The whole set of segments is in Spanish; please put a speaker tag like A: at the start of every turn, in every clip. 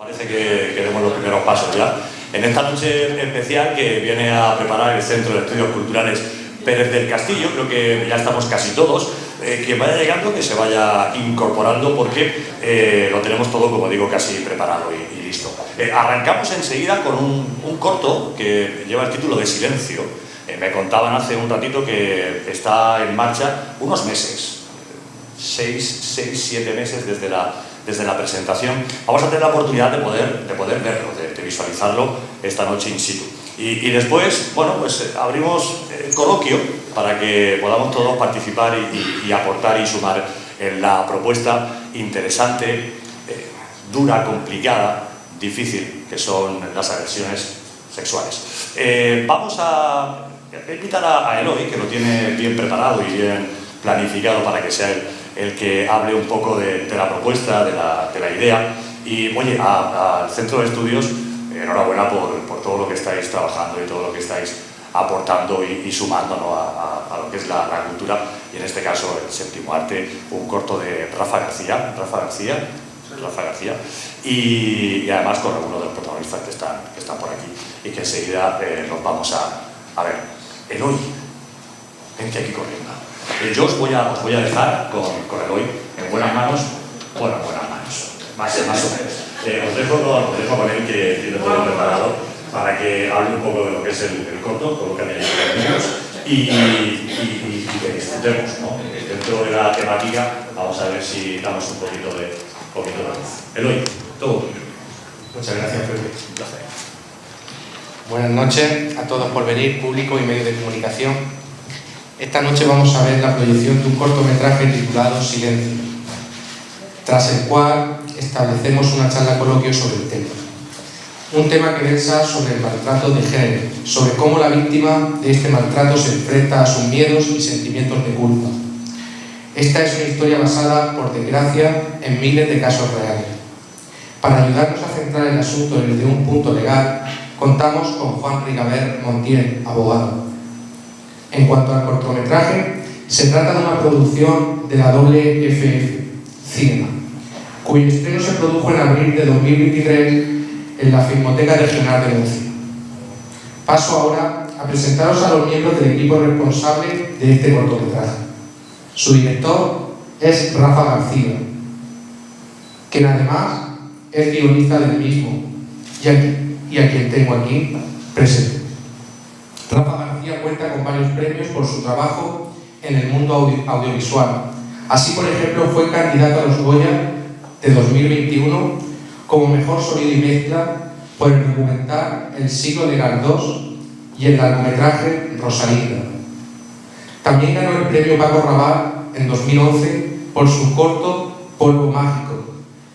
A: Parece que demos los primeros pasos ya. En esta noche especial que viene a preparar el Centro de Estudios Culturales Pérez del Castillo, creo que ya estamos casi todos. Quien vaya llegando, que se vaya incorporando porque lo tenemos todo, como digo, casi preparado y listo. Arrancamos enseguida con un corto que lleva el título de Silencio. Me contaban hace un ratito que está en marcha unos meses, 6-7 meses desde la presentación. Vamos a tener la oportunidad de poder verlo, de visualizarlo esta noche in situ. Y después, bueno, pues abrimos el coloquio para que podamos todos participar y aportar y sumar en la propuesta interesante, dura, complicada, difícil, que son las agresiones sexuales. Vamos a invitar a Eloy, que lo tiene bien preparado y bien planificado para que sea el que hable un poco de la propuesta, de la idea. Y oye, al Centro de Estudios, enhorabuena por todo lo que estáis trabajando y todo lo que estáis aportando y sumando, ¿no?, a lo que es la cultura, y en este caso el séptimo arte, un corto de Rafa García, y además con algunos de los protagonistas que están por aquí y que enseguida nos vamos a ver. Eloy, vente aquí corriendo. Yo os voy a dejar con Eloy en buenas manos, más o menos. Os dejo con él, que lo tengo preparado para que hable un poco de lo que es el corto, con lo que hayáis y que disfrutemos, ¿no? Dentro de la temática, vamos a ver si damos un poquito de luz. Eloy, todo tuyo.
B: Muchas gracias, Pepe.
A: Un placer.
B: Buenas noches a todos por venir, público y medios de comunicación. Esta noche vamos a ver la proyección de un cortometraje titulado Silencio, tras el cual establecemos una charla coloquio sobre el tema. Un tema que versa sobre el maltrato de género, sobre cómo la víctima de este maltrato se enfrenta a sus miedos y sentimientos de culpa. Esta es una historia basada, por desgracia, en miles de casos reales. Para ayudarnos a centrar el asunto desde un punto legal, contamos con Juan Rigabert Montiel, abogado. En cuanto al cortometraje, se trata de una producción de la WFF Cinema, cuyo estreno se produjo en abril de 2023 en la Filmoteca Regional de Murcia. Paso ahora a presentaros a los miembros del equipo responsable de este cortometraje. Su director es Rafa García, quien además es guionista del mismo y a quien tengo aquí presente. Rafa García cuenta con varios premios por su trabajo en el mundo audiovisual. Así, por ejemplo, fue candidato a los Goya de 2021 como mejor sonido y mezcla por el documental El siglo de Galdós y el largometraje Rosalinda. También ganó el premio Paco Rabanne en 2011 por su corto Polvo Mágico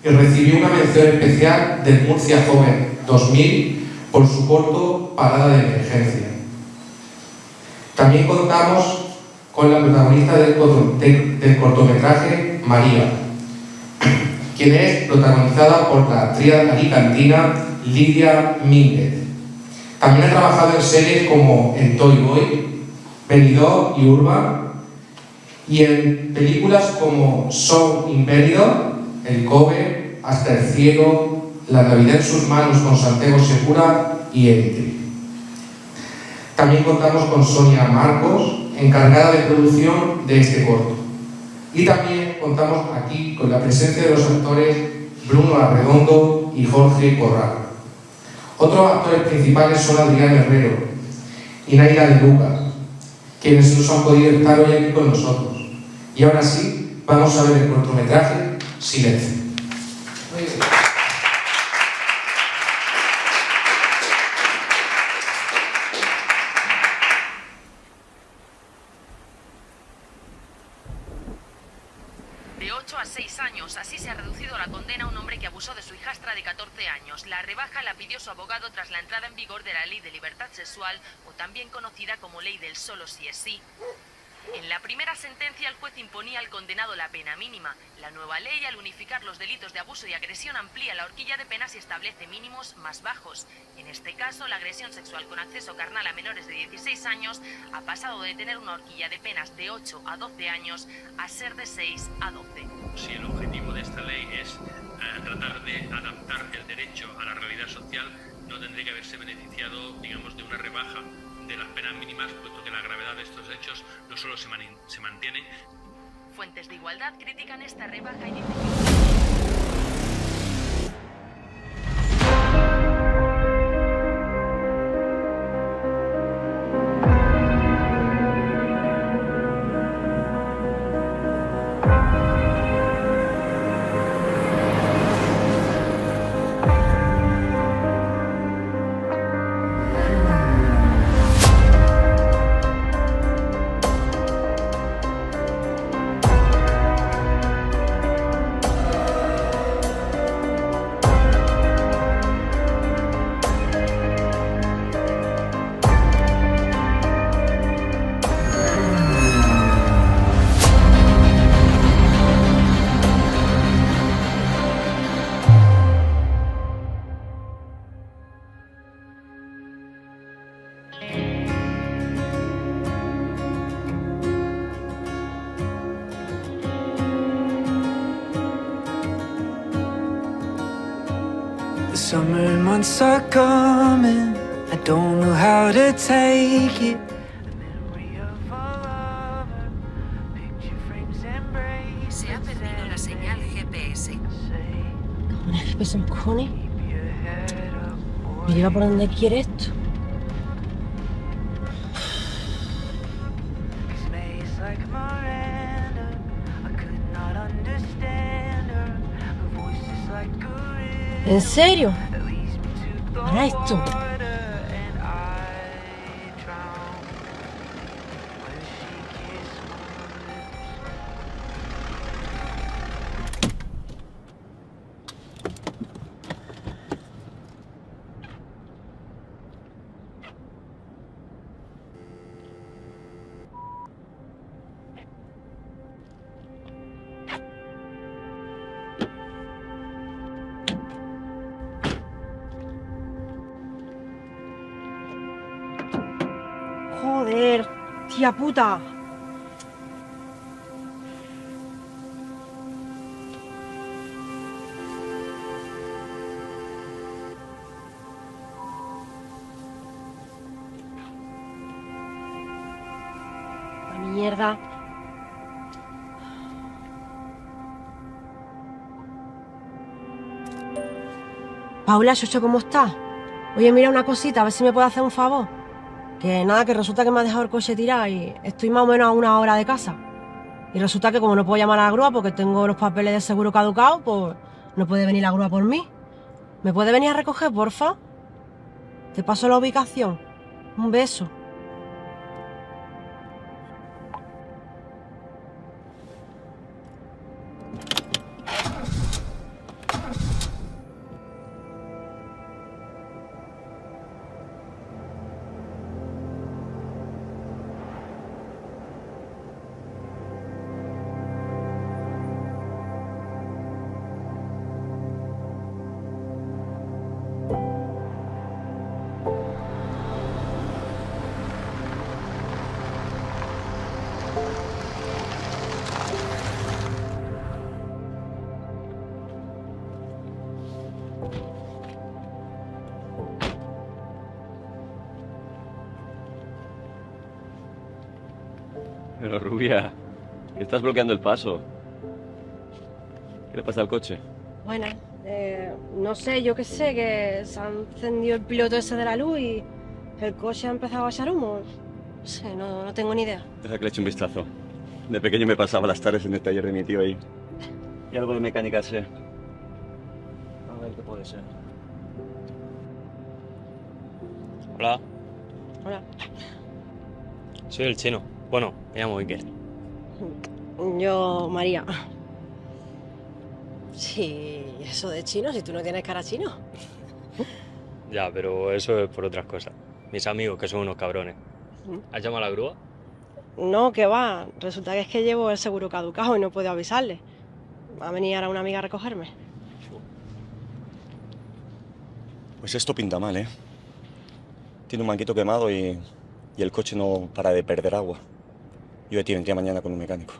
B: y recibió una mención especial del Murcia Joven 2000 por su corto Parada de Emergencia. También contamos con la protagonista del cortometraje, María, quien es protagonizada por la actriz alicantina Lidia Mínguez. También ha trabajado en series como En Toy Boy, Benidorm y Urban, y en películas como Sound in Benidorm, El Cover, Hasta el cielo, La Navidad en sus manos con Santiago Segura y Élite. También contamos con Sonia Marcos, encargada de producción de este corto. Y también contamos aquí con la presencia de los actores Bruno Arredondo y Jorge Corral. Otros actores principales son Adrián Herrero y Naira de Lucas, quienes nos han podido estar hoy aquí con nosotros. Y ahora sí, vamos a ver el cortometraje Silencio. Muy bien.
C: De 8 a 6 años, así se ha reducido la condena a un hombre que abusó de su hijastra de 14 años. La rebaja la pidió su abogado tras la entrada en vigor de la Ley de Libertad Sexual, o también conocida como Ley del Solo si es sí. En la primera sentencia, el juez imponía al condenado la pena mínima. La nueva ley, al unificar los delitos de abuso y agresión, amplía la horquilla de penas y establece mínimos más bajos. En este caso, la agresión sexual con acceso carnal a menores de 16 años ha pasado de tener una horquilla de penas de 8 a 12 años a ser de 6 a 12.
D: Si el objetivo de esta ley es tratar de adaptar el derecho a la realidad social, no tendría que haberse beneficiado, digamos, de una rebaja de las penas mínimas, puesto que la gravedad de estos hechos no solo se mantiene.
C: Fuentes de Igualdad critican esta rebaja y dicen que...
E: The summer months are coming, I don't know how to take it.
C: Se ha perdido la señal GPS.
F: Cojones, que pesan cojones. ¿Me lleva por donde quiere esto? ¿En serio? ¿Para esto? Joder, tía puta. La mierda. Paula, Xocho, ¿cómo estás? Oye, mira una cosita, a ver si me puedes hacer un favor. Que nada, que resulta que me ha dejado el coche tirado y estoy más o menos a 1 hora de casa. Y resulta que como no puedo llamar a la grúa porque tengo los papeles de seguro caducados, pues no puede venir la grúa por mí. ¿Me puede venir a recoger, porfa? Te paso la ubicación. Un beso.
G: Pero Rubia, que estás bloqueando el paso. ¿Qué le pasa al coche?
F: Bueno, no sé, yo qué sé, que se ha encendido el piloto ese de la luz y el coche ha empezado a echar humo. No sé, no tengo ni idea.
G: Deja que le eche un vistazo. De pequeño me pasaba las tardes en el taller de mi tío ahí. Y algo de mecánica sé. A ver qué puede ser.
H: Hola,
F: Hola.
H: soy el chino. Bueno, me llamo Iker.
F: Yo, María. Sí, eso de chino, si tú no tienes cara chino.
H: Ya, pero eso es por otras cosas. Mis amigos, que son unos cabrones. ¿Has llamado a la grúa?
F: No, que va. Resulta que es que llevo el seguro caducado y no puedo avisarle. Va a venir ahora una amiga a recogerme.
G: Pues esto pinta mal, ¿eh? Tiene un manguito quemado y el coche no para de perder agua. Yo te vendría mañana con un mecánico.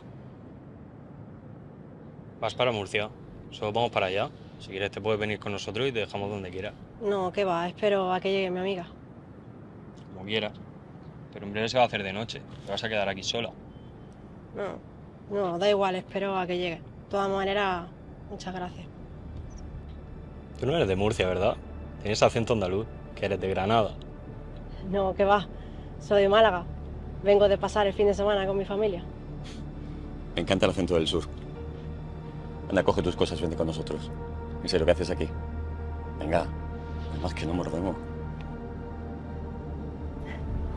H: ¿Vas para Murcia? ¿Solo vamos para allá? Si quieres te puedes venir con nosotros y te dejamos donde quieras.
F: No, qué va, espero a que llegue mi amiga.
H: Como quieras. Pero en breve se va a hacer de noche. Te vas a quedar aquí sola.
F: No, da igual, espero a que llegue. De todas maneras, muchas gracias.
H: Tú no eres de Murcia, ¿verdad? Tienes acento andaluz, que eres de Granada.
F: No, qué va, soy de Málaga. Vengo de pasar el fin de semana con mi familia.
G: Me encanta el acento del sur. Anda, coge tus cosas, vente con nosotros. En serio, ¿qué haces aquí? Venga, además que no mordemos.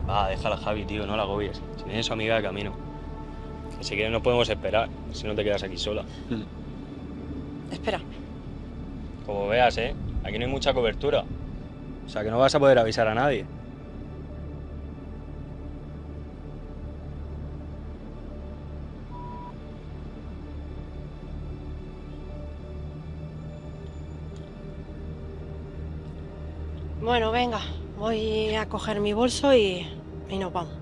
H: Va, déjala, Javi, tío, no la agobies. Si tienes su amiga de camino. Que si quieres no podemos esperar, si no te quedas aquí sola.
F: Espera.
H: Como veas, aquí no hay mucha cobertura. O sea que no vas a poder avisar a nadie.
F: Bueno, venga, voy a coger mi bolso y nos vamos.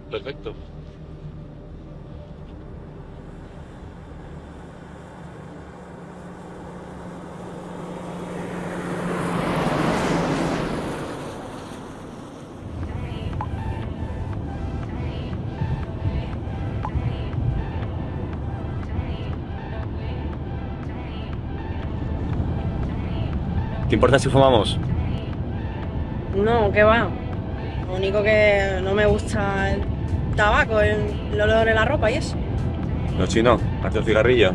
H: Perfecto.
G: ¿Te importa si fumamos?
F: No, qué va. Lo único que no me gusta el tabaco, el olor en la ropa y eso.
G: No, chino, hazte un cigarrillo.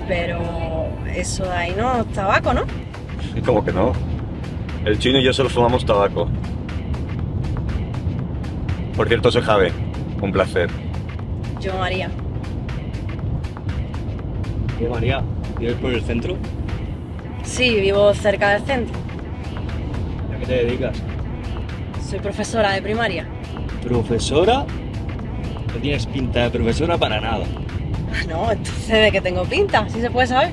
F: Pero eso de ahí no es tabaco, ¿no?
G: ¿Cómo que no? El chino y yo solo fumamos tabaco. Por cierto, soy Javi. Un placer.
F: Yo, María.
H: ¿Qué, María? ¿Vives por el centro?
F: Sí, vivo cerca del centro.
H: ¿A qué te dedicas?
F: Soy profesora de primaria.
H: ¿Profesora? No tienes pinta de profesora para nada.
F: No, entonces ¿de qué tengo pinta? ¿Sí se puede saber?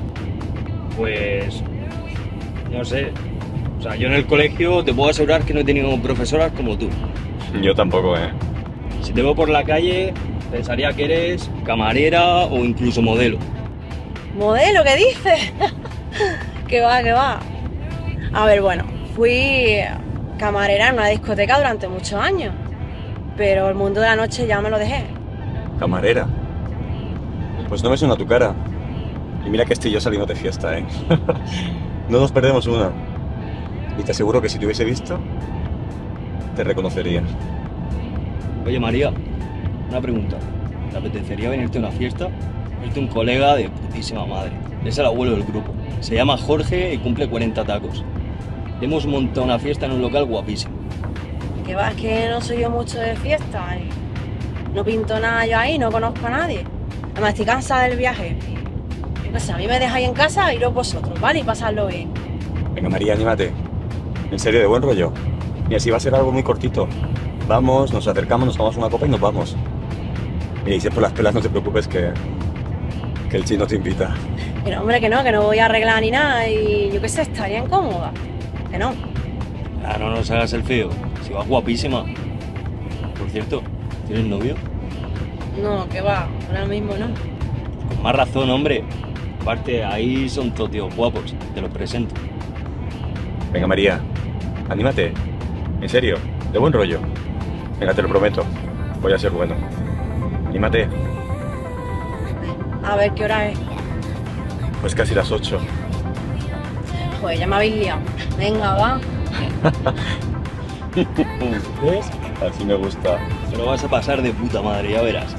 H: Pues... no sé. O sea, yo en el colegio te puedo asegurar que no he tenido profesoras como tú.
G: Yo tampoco,
H: Si te veo por la calle, pensaría que eres camarera o incluso modelo.
F: ¿Modelo? ¿Qué dices? ¿Qué va, qué va? A ver, bueno, fui camarera en una discoteca durante muchos años, pero el mundo de la noche ya me lo dejé.
G: Camarera. Pues no me suena tu cara. Y mira que estoy yo saliendo de fiesta, No nos perdemos una. Y te aseguro que si te hubiese visto, te reconocería.
H: Oye, María, una pregunta. ¿Te apetecería venirte a una fiesta? Es de un colega de putísima madre. Es el abuelo del grupo. Se llama Jorge y cumple 40 tacos. Hemos montado una fiesta en un local guapísimo.
F: Que va, es que no soy yo mucho de fiesta. No pinto nada yo ahí, no conozco a nadie. Además, estoy cansada del viaje. Yo qué sé, a mí me dejáis en casa, iros vosotros, ¿vale? Y pasarlo bien.
G: Venga, María, anímate. En serio, de buen rollo. Y así va a ser algo muy cortito. Vamos, nos acercamos, nos tomamos una copa y nos vamos. Y si es por las pelas, no te preocupes que el chino te invita.
F: Pero hombre, que no voy a arreglar ni nada y yo qué sé, estaría incómoda. Que no.
H: Ah, no nos hagas el feo. Si vas guapísima. Por cierto, ¿tienes novio?
F: No, que va, ahora mismo no.
H: Con más razón, hombre. Aparte, ahí son todos tíos guapos. Te los presento.
G: Venga, María, anímate. En serio, de buen rollo. Venga, te lo prometo. Voy a ser bueno. Anímate.
F: A ver qué hora es.
G: Pues casi las 8.
F: Pues ya me habéis liado. Venga, va.
H: ¿Ves?
G: Así me gusta.
H: Te lo vas a pasar de puta madre, ya verás.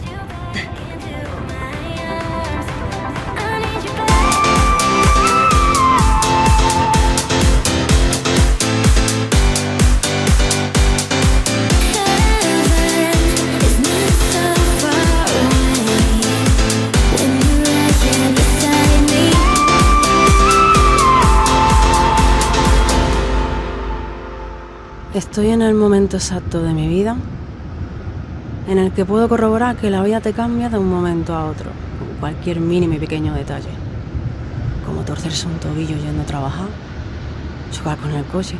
F: Estoy en el momento exacto de mi vida en el que puedo corroborar que la vida te cambia de un momento a otro, con cualquier mínimo y pequeño detalle. Como torcerse un tobillo yendo a trabajar, chocar con el coche,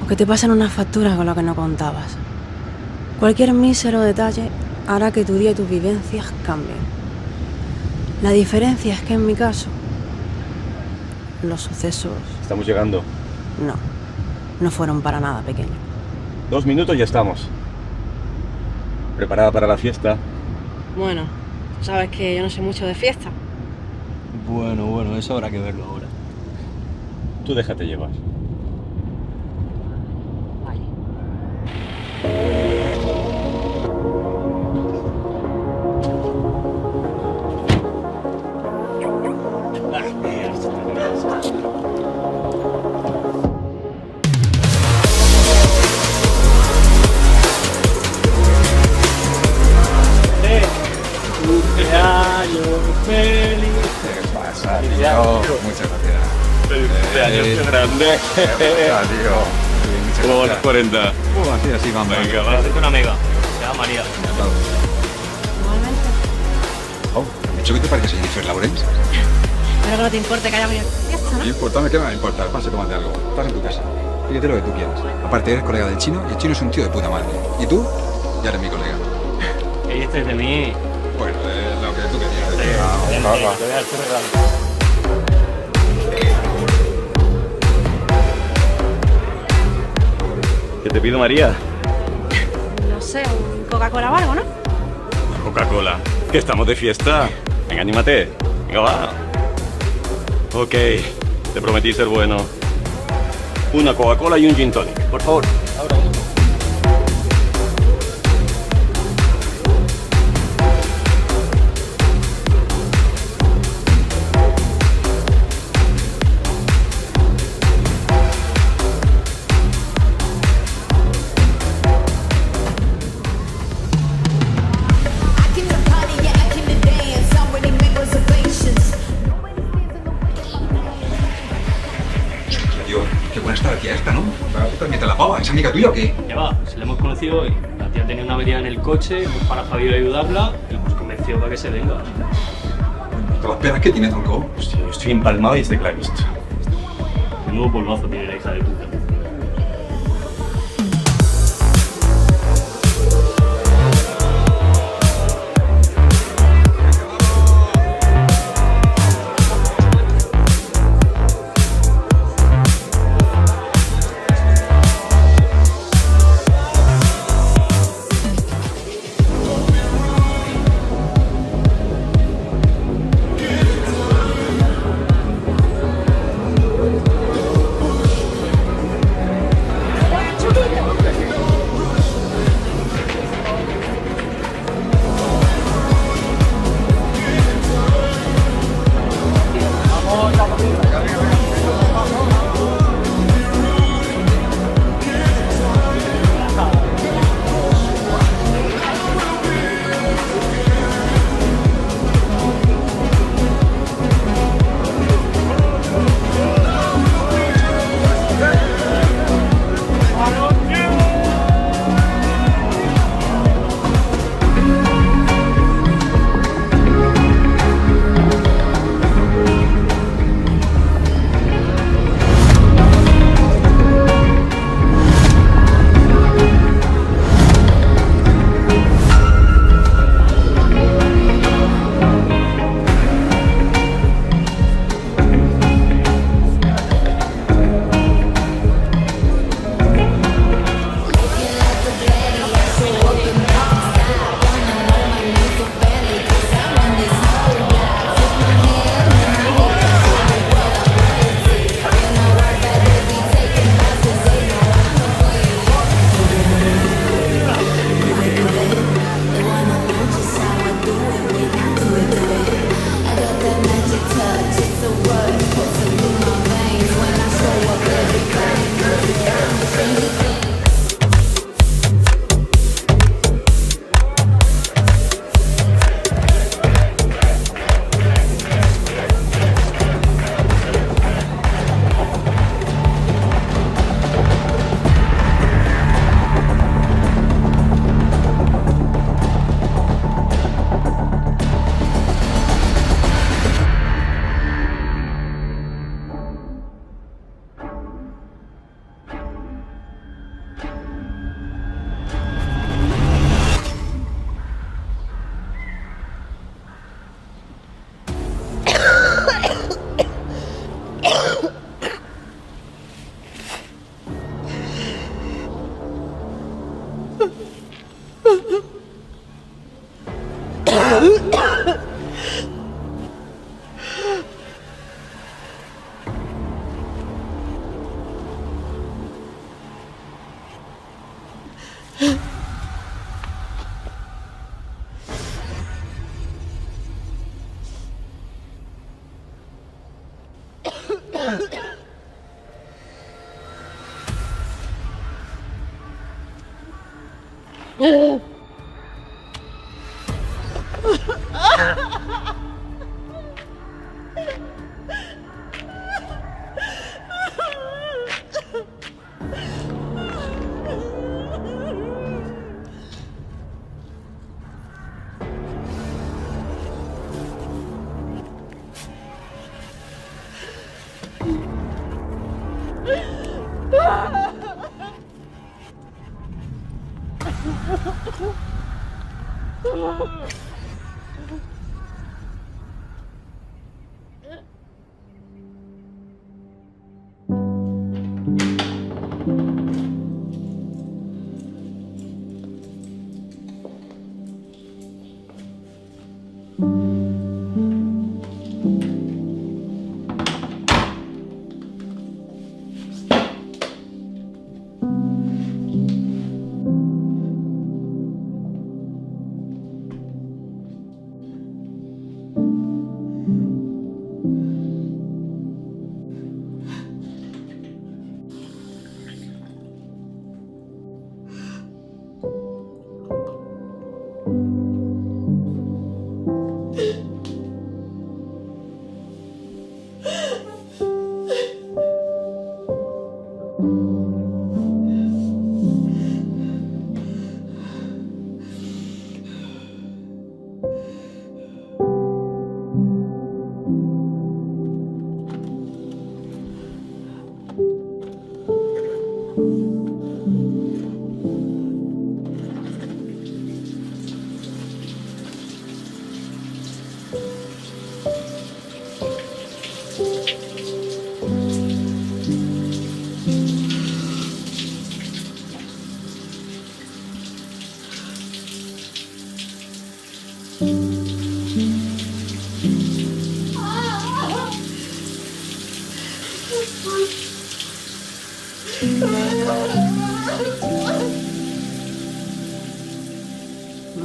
F: o que te pasen unas facturas con las que no contabas.
I: Cualquier mísero detalle hará que tu día y tus vivencias cambien. La diferencia es que en mi caso, los sucesos
G: Estamos llegando.
I: no fueron para nada pequeños.
G: 2 minutos y ya estamos. ¿Preparada para la fiesta?
I: Bueno, sabes que yo no sé mucho de fiesta.
H: Bueno, eso habrá que verlo ahora.
G: Tú déjate llevar.
I: Vale.
J: ¿Qué pasa, tío? Muchas gracias.
G: ¡Feliz cumpleaños, qué grande! ¿Cómo van los 40?
J: Así vamos.
G: Venga, va.
H: Es una amiga, se llama María.
I: Igualmente.
J: Oh, ¿me he dicho que te pareces a Jennifer Lawrence?
I: Espero que no te importe que haya venido fiesta, ¿no?
J: Importame, ¿qué me va a importar? Pasa, tómate algo. Estás en tu casa. Pídete lo que tú quieras. Aparte, eres colega del chino y el chino es un tío de puta madre. Y tú, ya eres mi colega.
H: ¿Qué dices de mí?
J: Bueno, lo que tú querías.
H: Te voy a dar tu regalo.
G: ¿Qué te pido, María?
I: No sé, un Coca-Cola o algo, ¿no?
G: Coca-Cola. Que estamos de fiesta. Venga, anímate. Venga, va. Ok, te prometí ser bueno. Una Coca-Cola y un gin tonic, por favor.
J: Tío, qué buena está la tía esta, ¿no? ¿También te la pava? ¿Es amiga tuya o qué?
H: Ya va, se la hemos conocido hoy. La tía tenía una avería en el coche, hemos parado a Javier a ayudarla y hemos convencido para que se venga.
J: ¿Te las penas que tiene, tronco?
G: Hostia, yo estoy empalmado y este clarista.
H: Menudo polvazo tiene la hija de puta.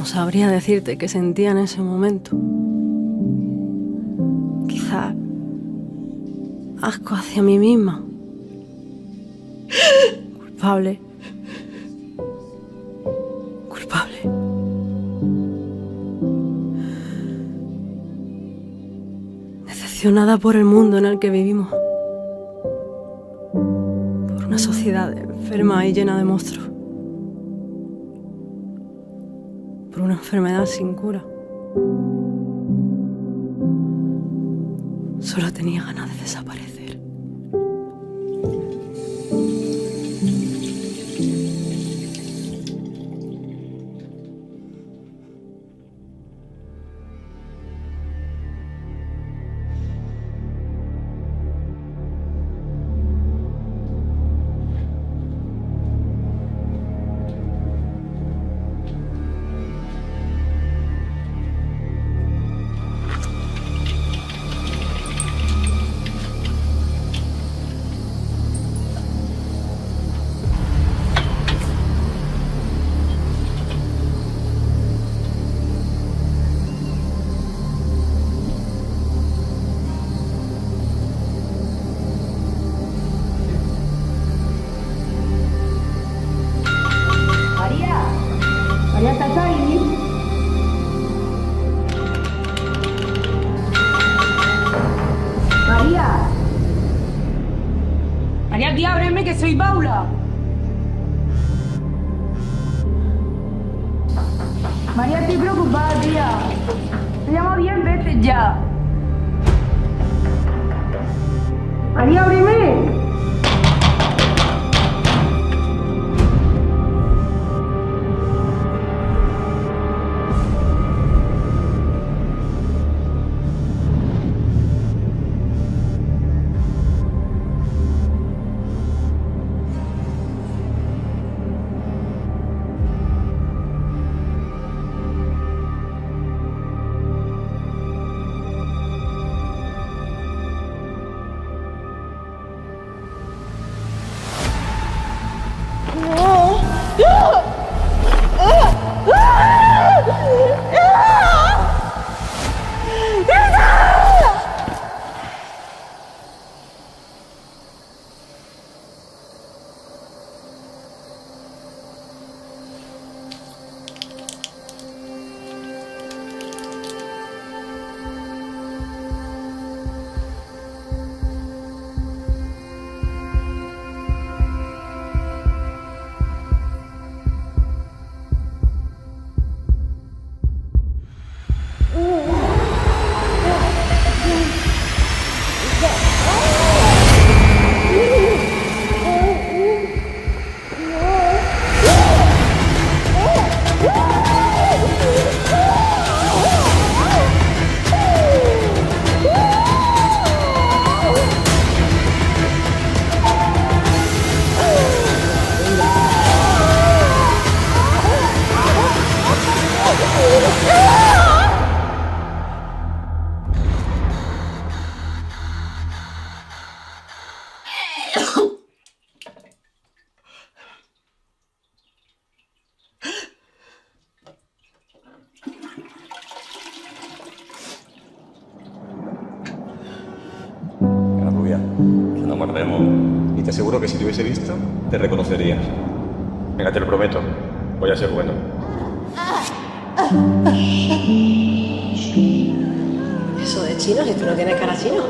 I: No sabría decirte qué sentía en ese momento. Quizá asco hacia mí misma. Culpable. Culpable. Decepcionada por el mundo en el que vivimos. Por una sociedad enferma y llena de monstruos. Por una enfermedad sin cura. Solo tenía ganas de desaparecer.
K: María, tía, ábreme, que soy Paula. María, estoy preocupada, tía. Te llamo 10 veces ya. María, ábreme.
G: La rubia, que no mordemos. Y te aseguro que si te hubiese visto, te reconocerías. Venga, te lo prometo. Voy a ser bueno.
F: Eso de chino, si tú no tienes cara chino.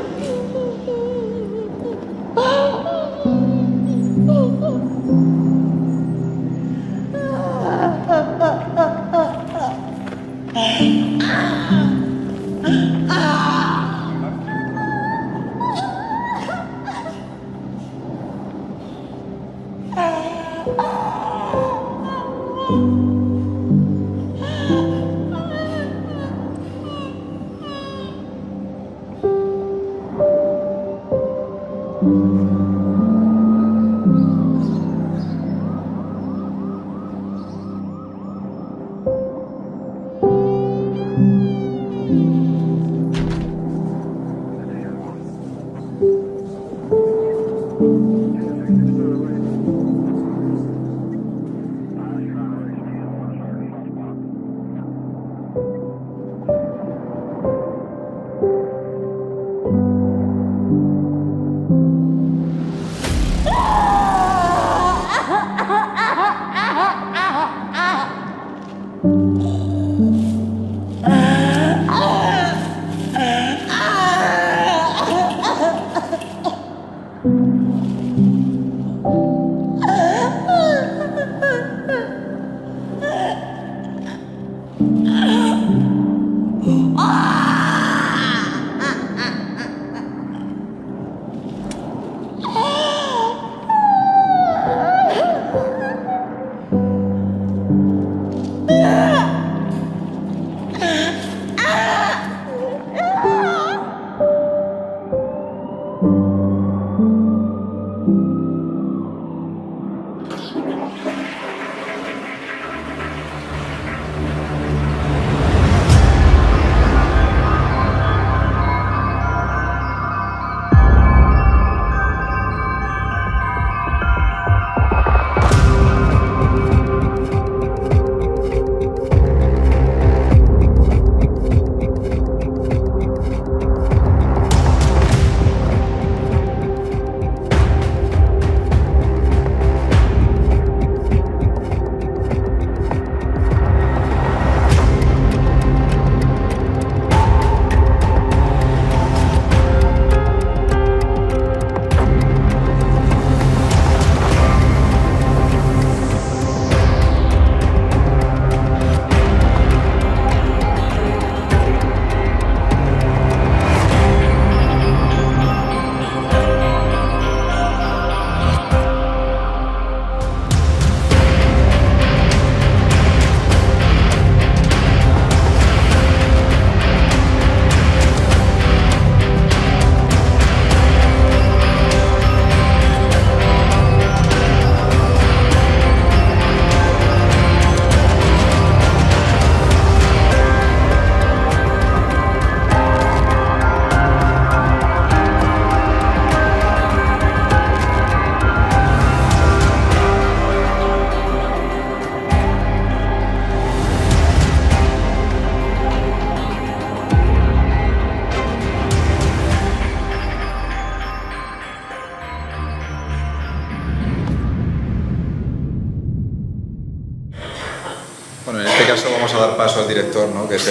J: Bueno, en este caso vamos a dar paso al director, ¿no? Que es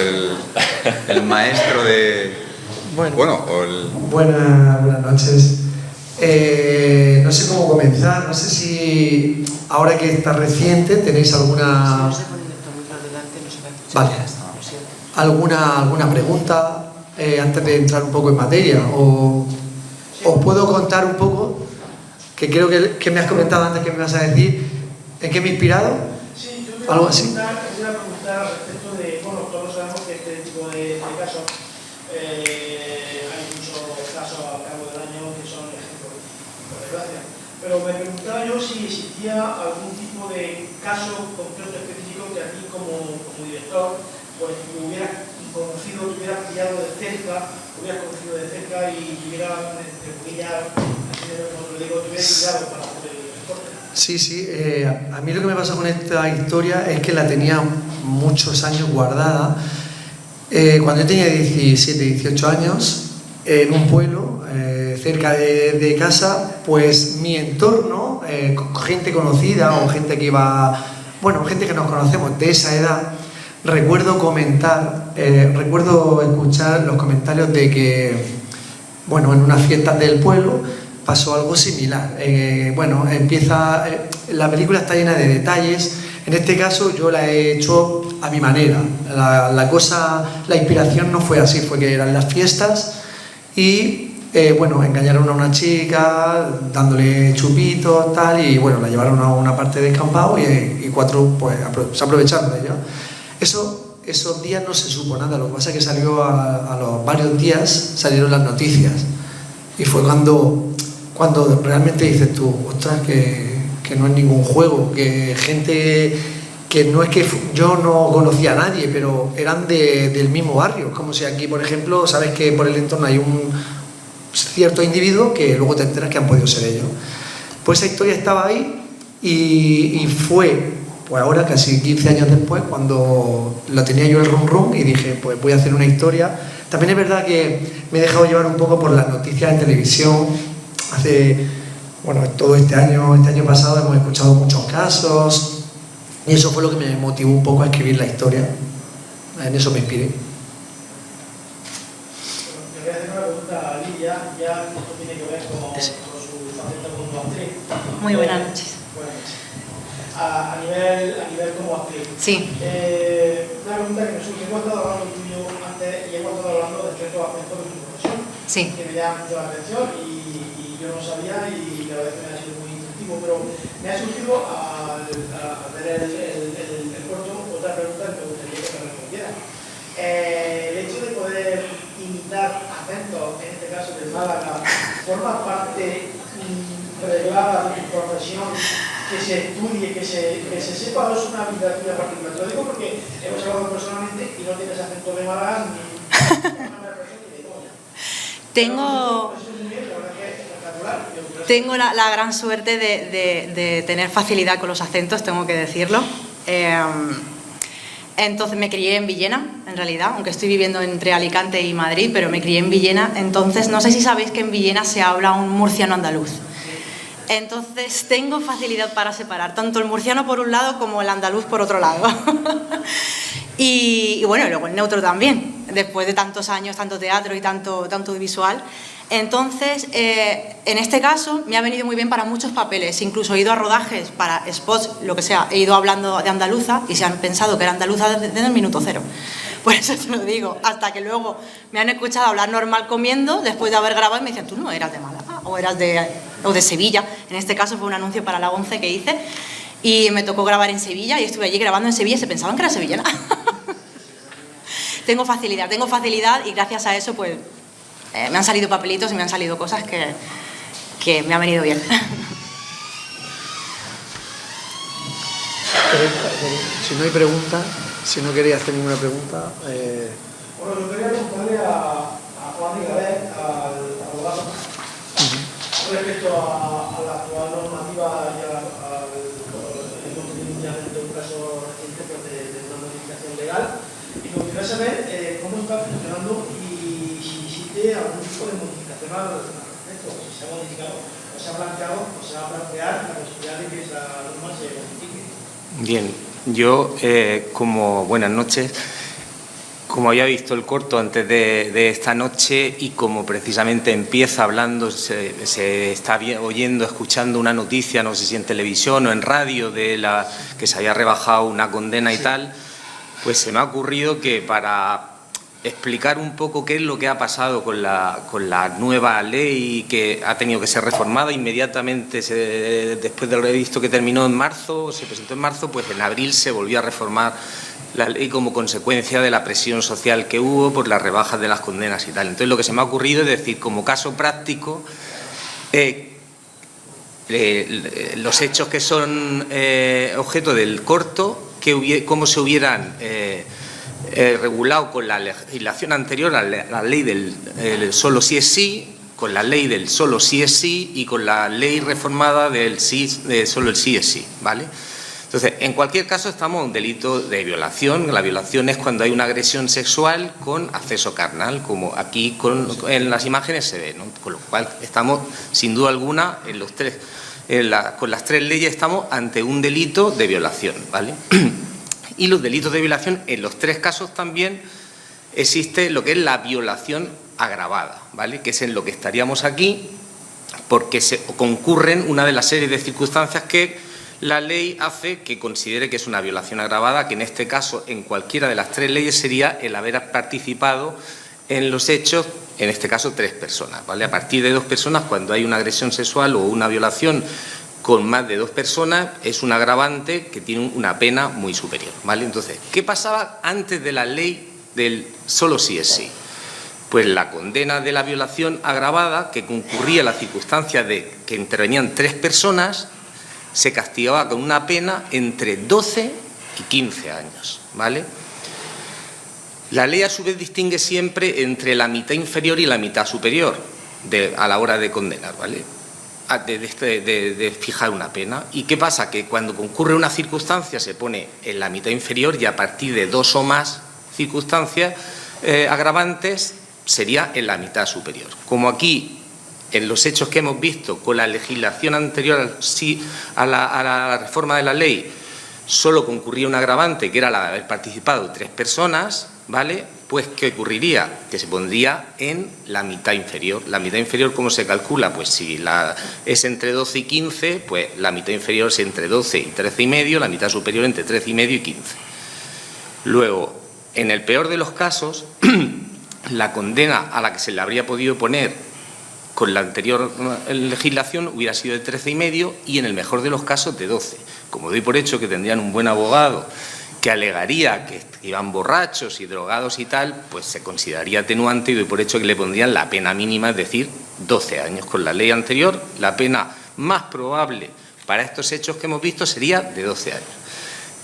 J: el maestro de...
L: Buenas noches. No sé cómo comenzar, no sé si ahora que está reciente tenéis alguna... Vale. ¿Alguna pregunta antes de entrar un poco en materia? O os puedo contar un poco, que creo que me has comentado antes que me vas a decir, ¿en qué me he inspirado?
M: Sí, yo
L: algo así.
M: Te voy a preguntar respecto de, bueno, todos sabemos que este tipo de casos, hay muchos casos a lo largo del año que son ejemplos, por desgracia. Pero me preguntaba yo si existía algún tipo de caso concreto específico que a ti como director, pues te hubieras conocido, te hubieras pillado de cerca, y tuviera, entre comillas, como te digo, te hubieras pillado para hacer el deporte.
L: Sí, a mí lo que me pasa con esta historia es que la tenía muchos años guardada. Cuando yo tenía 17, 18 años, en un pueblo cerca de casa, pues mi entorno, gente conocida o gente que iba, bueno, gente que nos conocemos de esa edad, recuerdo escuchar los comentarios de que, bueno, en unas fiestas del pueblo pasó algo similar. La película está llena de detalles. En este caso yo la he hecho a mi manera. La inspiración no fue así, fue que eran las fiestas y engañaron a una chica dándole chupitos, tal, y bueno, la llevaron a una parte de descampado y cuatro pues se aprovecharon de ello. Esos días no se supo nada, lo que pasa es que salió a los varios días salieron las noticias y fue cuando realmente dices tú, ostras, que no es ningún juego, que gente que no es que yo no conocía a nadie, pero eran del mismo barrio, como si aquí, por ejemplo, sabes que por el entorno hay un cierto individuo que luego te enteras que han podido ser ellos. Pues esa historia estaba ahí y fue, pues ahora casi 15 años después, cuando lo tenía yo el rum y dije, pues voy a hacer una historia. También es verdad que me he dejado llevar un poco por las noticias de televisión. Todo este año pasado hemos escuchado muchos casos y eso fue lo que me motivó un poco a escribir la historia. En eso me inspiré.
M: Te voy a hacer una pregunta a Lidia, ya esto tiene que ver con su faceta como actriz.
N: Muy buenas noches.
M: Buenas noches. A nivel como actriz.
N: Sí.
M: Una pregunta que me surge, hemos estado hablando tuyo antes y hemos estado hablando de ciertos aspectos de tu profesión que me llaman mucho la atención y yo no sabía y la verdad que me ha sido muy intuitivo, pero me ha surgido al ver el corto otra pregunta que me gustaría que me respondieras. El hecho de poder imitar acentos, en este caso de Málaga, forma parte reglada de tu profesión, que se estudie, que se sepa, o es una habilidad tuya particular. Te lo digo porque hemos hablado personalmente y no tienes acento de Málaga ni una persona ni de coña.
N: Tengo la gran suerte de tener facilidad con los acentos, tengo que decirlo. Entonces me crié en Villena, en realidad, aunque estoy viviendo entre Alicante y Madrid, pero me crié en Villena. Entonces, no sé si sabéis que en Villena se habla un murciano andaluz. Entonces tengo facilidad para separar tanto el murciano por un lado como el andaluz por otro lado. y bueno, luego el neutro también, después de tantos años, tanto teatro y tanto visual. Entonces, en este caso me ha venido muy bien para muchos papeles, incluso he ido a rodajes para spots, lo que sea, he ido hablando de andaluza y se han pensado que era andaluza desde el minuto cero. Por eso te lo digo, hasta que luego me han escuchado hablar normal comiendo después de haber grabado y me dicen, tú no eras de Málaga o eras de Sevilla. En este caso fue un anuncio para la 11 que hice y me tocó grabar en Sevilla y estuve allí grabando en Sevilla y se pensaban que era sevillana. Tengo facilidad y gracias a eso pues me han salido papelitos y me han salido cosas que me han venido bien.
L: Si no hay preguntas, si no queréis hacer ninguna pregunta...
M: Bueno, yo quería preguntarle a Juan Miguel, al abogado, respecto a la actual normativa y hemos tenido un caso reciente de una modificación legal y me gustaría saber cómo está funcionando y si existe algún tipo de modificación al respecto, si se ha modificado o se ha planteado o se va a plantear la posibilidad de que esa norma se modifique.
B: Bien,
O: Yo, buenas noches, como había visto el corto antes de esta noche y como precisamente empieza hablando, se está escuchando una noticia, no sé si en televisión o en radio, que se había rebajado una condena y tal, pues se me ha ocurrido que para explicar un poco qué es lo que ha pasado con la nueva ley que ha tenido que ser reformada inmediatamente después de haber visto que terminó en marzo, se presentó en marzo, pues en abril se volvió a reformar la ley como consecuencia de la presión social que hubo por las rebajas de las condenas y tal. Entonces lo que se me ha ocurrido es decir, como caso práctico, los hechos que son objeto del corto, cómo se hubieran regulado con la legislación anterior a la ley del solo sí es sí, con la ley del solo sí es sí y con la ley reformada del solo el sí es sí, ¿vale? Entonces, en cualquier caso estamos en un delito de violación. La violación es cuando hay una agresión sexual con acceso carnal, como aquí en las imágenes se ve, ¿no? Con lo cual estamos, sin duda alguna, con las tres leyes estamos ante un delito de violación, ¿vale? Y los delitos de violación, en los tres casos también existe lo que es la violación agravada, ¿vale? Que es en lo que estaríamos aquí, porque se concurren una de las series de circunstancias que la ley hace que considere que es una violación agravada, que en este caso, en cualquiera de las tres leyes, sería el haber participado en los hechos, en este caso, 3 personas, ¿vale? A partir de 2 personas, cuando hay una agresión sexual o una violación con más de 2 personas, es un agravante que tiene una pena muy superior, ¿vale? Entonces, ¿qué pasaba antes de la ley del solo sí es sí? Pues la condena de la violación agravada, que concurría la circunstancia de que intervenían 3 personas, se castigaba con una pena entre 12 y 15 años, ¿vale? La ley, a su vez, distingue siempre entre la mitad inferior y la mitad superior a la hora de condenar, ¿vale? De fijar una pena. ¿Y qué pasa? Que cuando concurre una circunstancia se pone en la mitad inferior y a partir de 2 o más circunstancias agravantes sería en la mitad superior. Como aquí, en los hechos que hemos visto con la legislación anterior a la reforma de la ley, solo concurría un agravante, que era la de haber participado 3 personas, ¿vale? Pues ¿qué ocurriría? Que se pondría en la mitad inferior. ¿La mitad inferior cómo se calcula? Pues si es entre 12 y 15, pues la mitad inferior es entre 12 y 13 y medio, la mitad superior entre 13 y medio y 15. Luego, en el peor de los casos, la condena a la que se le habría podido poner con la anterior legislación hubiera sido de 13 y medio y en el mejor de los casos de 12. Como doy por hecho que tendrían un buen abogado que alegaría que iban borrachos y drogados y tal, pues se consideraría atenuante y doy por hecho que le pondrían la pena mínima, es decir, 12 años. Con la ley anterior, la pena más probable para estos hechos que hemos visto sería de 12 años.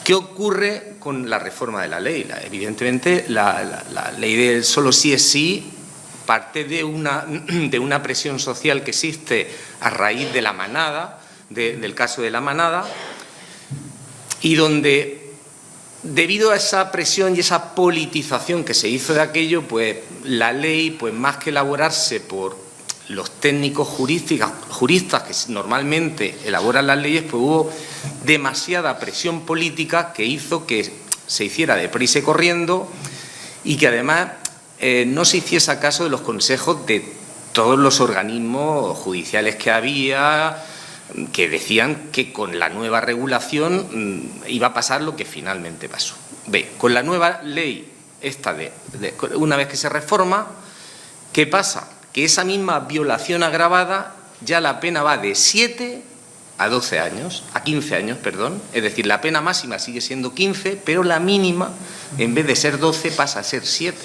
O: ¿Qué ocurre con la reforma de la ley? Evidentemente, la ley del solo sí es sí parte de una presión social que existe a raíz de la manada, del caso de la manada, y donde, debido a esa presión y esa politización que se hizo de aquello, pues la ley, pues más que elaborarse por los técnicos juristas que normalmente elaboran las leyes, pues hubo demasiada presión política que hizo que se hiciera deprisa y corriendo y que además no se hiciese caso de los consejos de todos los organismos judiciales que había, que decían que con la nueva regulación iba a pasar lo que finalmente pasó. Con la nueva ley, una vez que se reforma, ¿qué pasa? Que esa misma violación agravada ya la pena va de 7 a 12 años, a 15 años, perdón. Es decir, la pena máxima sigue siendo 15, pero la mínima, en vez de ser 12, pasa a ser 7.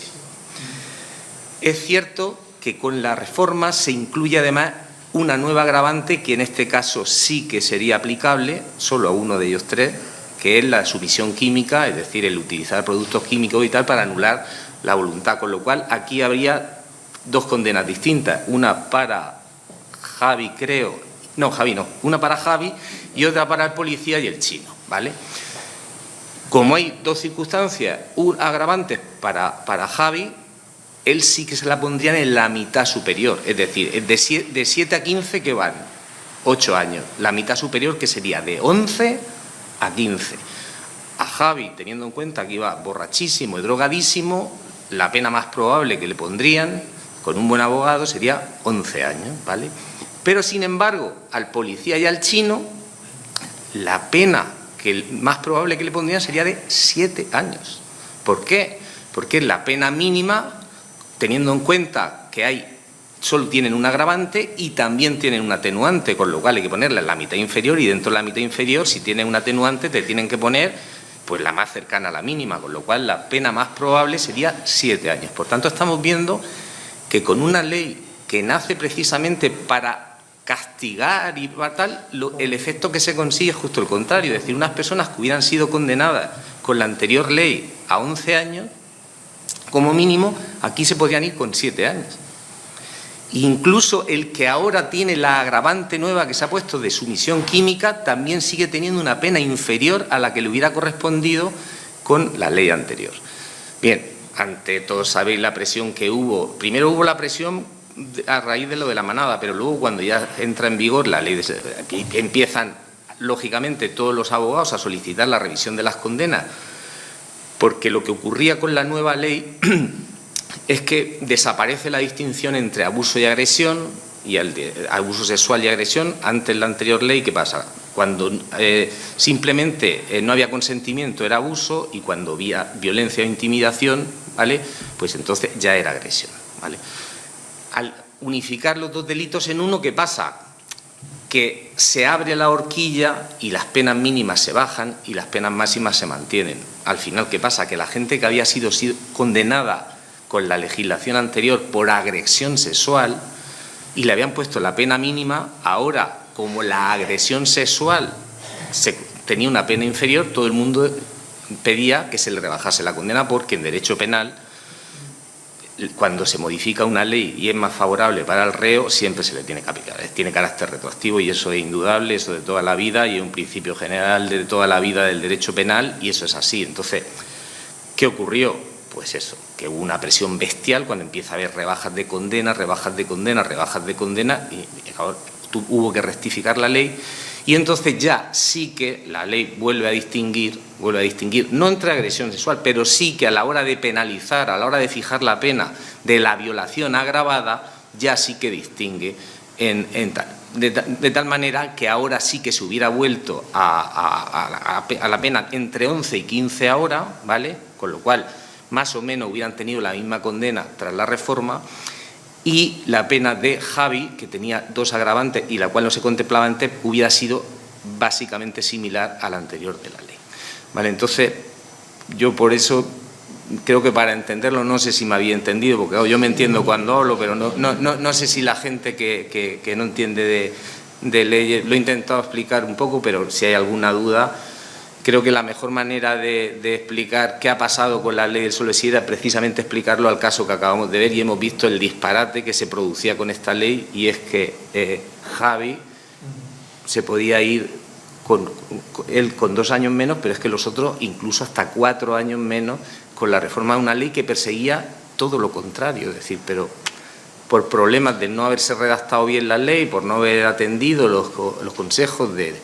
O: Es cierto que con la reforma se incluye además una nueva agravante que en este caso sí que sería aplicable solo a uno de ellos 3, que es la sumisión química, es decir, el utilizar productos químicos y tal para anular la voluntad, con lo cual aquí habría 2 condenas distintas, una para Javi, creo, no, Javi no, una para Javi y otra para el policía y el chino, ¿vale? Como hay 2 circunstancias agravantes para Javi, él sí que se la pondrían en la mitad superior, es decir, de 7 a 15 que van 8 años, la mitad superior que sería de 11 a 15. A Javi, teniendo en cuenta que iba borrachísimo y drogadísimo, la pena más probable que le pondrían con un buen abogado sería 11 años, ¿vale? Pero, sin embargo, al policía y al chino, la pena más probable que le pondrían sería de 7 años. ¿Por qué? Porque es la pena mínima, teniendo en cuenta que solo tienen un agravante y también tienen un atenuante, con lo cual hay que ponerla en la mitad inferior, y dentro de la mitad inferior, si tiene un atenuante, te tienen que poner pues la más cercana a la mínima, con lo cual la pena más probable sería 7 años. Por tanto, estamos viendo que con una ley que nace precisamente para castigar y tal, el efecto que se consigue es justo el contrario. Es decir, unas personas que hubieran sido condenadas con la anterior ley a 11 años, como mínimo, aquí se podrían ir con 7 años. Incluso el que ahora tiene la agravante nueva que se ha puesto de sumisión química también sigue teniendo una pena inferior a la que le hubiera correspondido con la ley anterior. Bien, ante todos sabéis la presión que hubo. Primero hubo la presión a raíz de lo de la manada, pero luego cuando ya entra en vigor la ley, empiezan lógicamente todos los abogados a solicitar la revisión de las condenas, porque lo que ocurría con la nueva ley es que desaparece la distinción entre abuso y agresión, y abuso sexual y agresión. Antes, la anterior ley, ¿qué pasa? Cuando simplemente no había consentimiento era abuso, y cuando había violencia o intimidación, ¿vale?, pues entonces ya era agresión, ¿vale? Al unificar los dos delitos en uno, ¿qué pasa? Que se abre la horquilla y las penas mínimas se bajan y las penas máximas se mantienen. Al final, ¿qué pasa? Que la gente que había sido condenada con la legislación anterior por agresión sexual y le habían puesto la pena mínima, ahora, como la agresión sexual tenía una pena inferior, todo el mundo pedía que se le rebajase la condena, porque en derecho penal, cuando se modifica una ley y es más favorable para el reo, siempre se le tiene que aplicar. Tiene carácter retroactivo, y eso es indudable, eso de toda la vida, y es un principio general de toda la vida del derecho penal, y eso es así. Entonces, ¿qué ocurrió? Pues eso, que hubo una presión bestial cuando empieza a haber rebajas de condena, rebajas de condena, rebajas de condena, y hubo que rectificar la ley. Y entonces ya sí que la ley vuelve a distinguir, no entre agresión sexual, pero sí que a la hora de penalizar, a la hora de fijar la pena de la violación agravada, ya sí que distingue de tal manera que ahora sí que se hubiera vuelto a la pena entre 11 y 15 ahora, ¿vale? Con lo cual, más o menos hubieran tenido la misma condena tras la reforma. Y la pena de Javi, que tenía 2 agravantes y la cual no se contemplaba antes, hubiera sido básicamente similar a la anterior de la ley. ¿Vale? Entonces, yo por eso creo que para entenderlo, no sé si me había entendido, porque claro, yo me entiendo cuando hablo, pero no sé si la gente que no entiende de leyes, lo he intentado explicar un poco, pero si hay alguna duda, creo que la mejor manera de explicar qué ha pasado con la ley del suelo era precisamente explicarlo al caso que acabamos de ver, y hemos visto el disparate que se producía con esta ley, y es que Javi se podía ir él con 2 años menos, pero es que los otros incluso hasta 4 años menos, con la reforma de una ley que perseguía todo lo contrario. Es decir, pero por problemas de no haberse redactado bien la ley, por no haber atendido los consejos de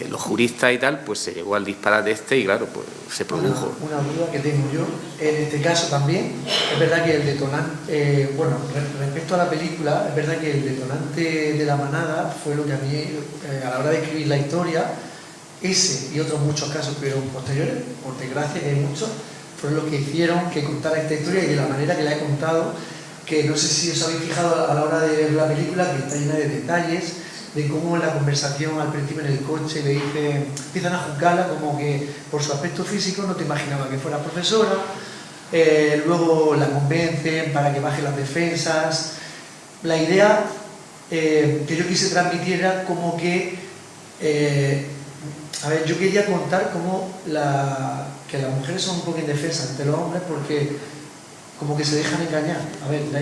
O: los juristas y tal, pues se llegó al disparate y claro, pues se produjo.
L: Una duda que tengo yo, en este caso también, es verdad que el detonante, respecto a la película, es verdad que el detonante de la manada fue lo que a mí, a la hora de escribir la historia, ese y otros muchos casos, pero posteriores, por desgracia que hay muchos, fueron los que hicieron que contara esta historia, y de la manera que la he contado, que no sé si os habéis fijado a la hora de ver la película, que está llena de detalles, de cómo en la conversación al principio en el coche le dicen, empiezan a juzgarla como que por su aspecto físico no te imaginaba que fuera profesora, luego la convencen para que baje las defensas. La idea que yo quise transmitir era como que, yo quería contar cómo que las mujeres son un poco indefensas ante los hombres, porque como que se dejan engañar.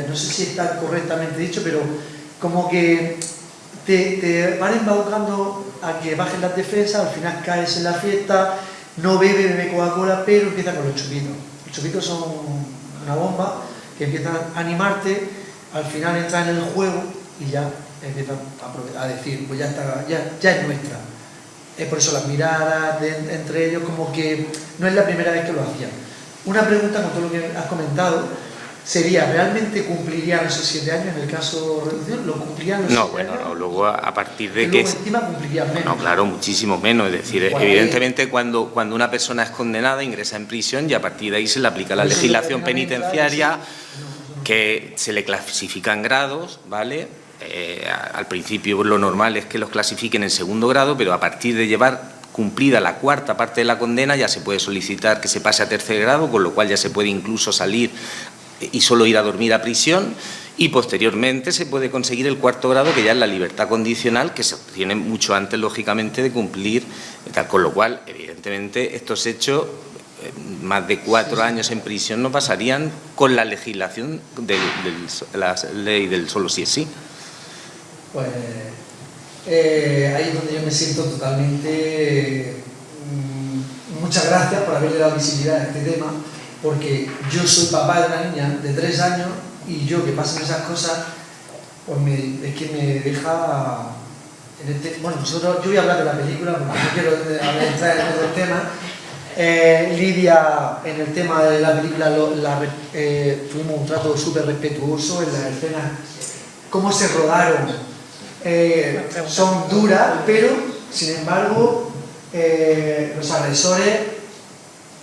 L: No sé si está correctamente dicho, pero como que te van embaucando a que bajen las defensas, al final caes en la fiesta, no bebe Coca-Cola, pero empieza con los chupitos. Los chupitos son una bomba que empiezan a animarte, al final entran en el juego y ya empiezan a decir, pues ya está, ya es nuestra. por eso las miradas entre ellos, como que no es la primera vez que lo hacían. Una pregunta con todo lo que has comentado sería, ¿realmente cumplirían esos 7 años en el caso de reducción? ¿Lo cumplirían los 7 años?
O: No, bueno, no, luego a partir de
L: y
O: que...
L: luego encima cumplirían menos.
O: No, claro, muchísimo menos. Es decir, evidentemente cuando una persona es condenada ingresa en prisión y a partir de ahí se le aplica la legislación penitenciaria, que se le clasifica en grados, ¿vale? Al principio lo normal es que los clasifiquen en segundo grado, pero a partir de llevar cumplida la 4ª parte de la condena ya se puede solicitar que se pase a 3er grado, con lo cual ya se puede incluso salir y solo ir a dormir a prisión, y posteriormente se puede conseguir el 4º grado, que ya es la libertad condicional, que se obtiene mucho antes, lógicamente, de cumplir, tal, con lo cual, evidentemente, estos hechos, más de 4 años en prisión, no pasarían con la legislación de la ley del solo sí es sí.
L: Pues ahí es donde yo me siento totalmente... muchas gracias por haberle dado visibilidad a este tema, porque yo soy papá de una niña de 3 años y yo que pasen esas cosas, pues es que me deja... bueno, yo voy a hablar de la película porque no quiero entrar en otro tema. Lidia, en el tema de la película, tuvimos un trato súper respetuoso en las escenas. Cómo se rodaron son duras, pero sin embargo los agresores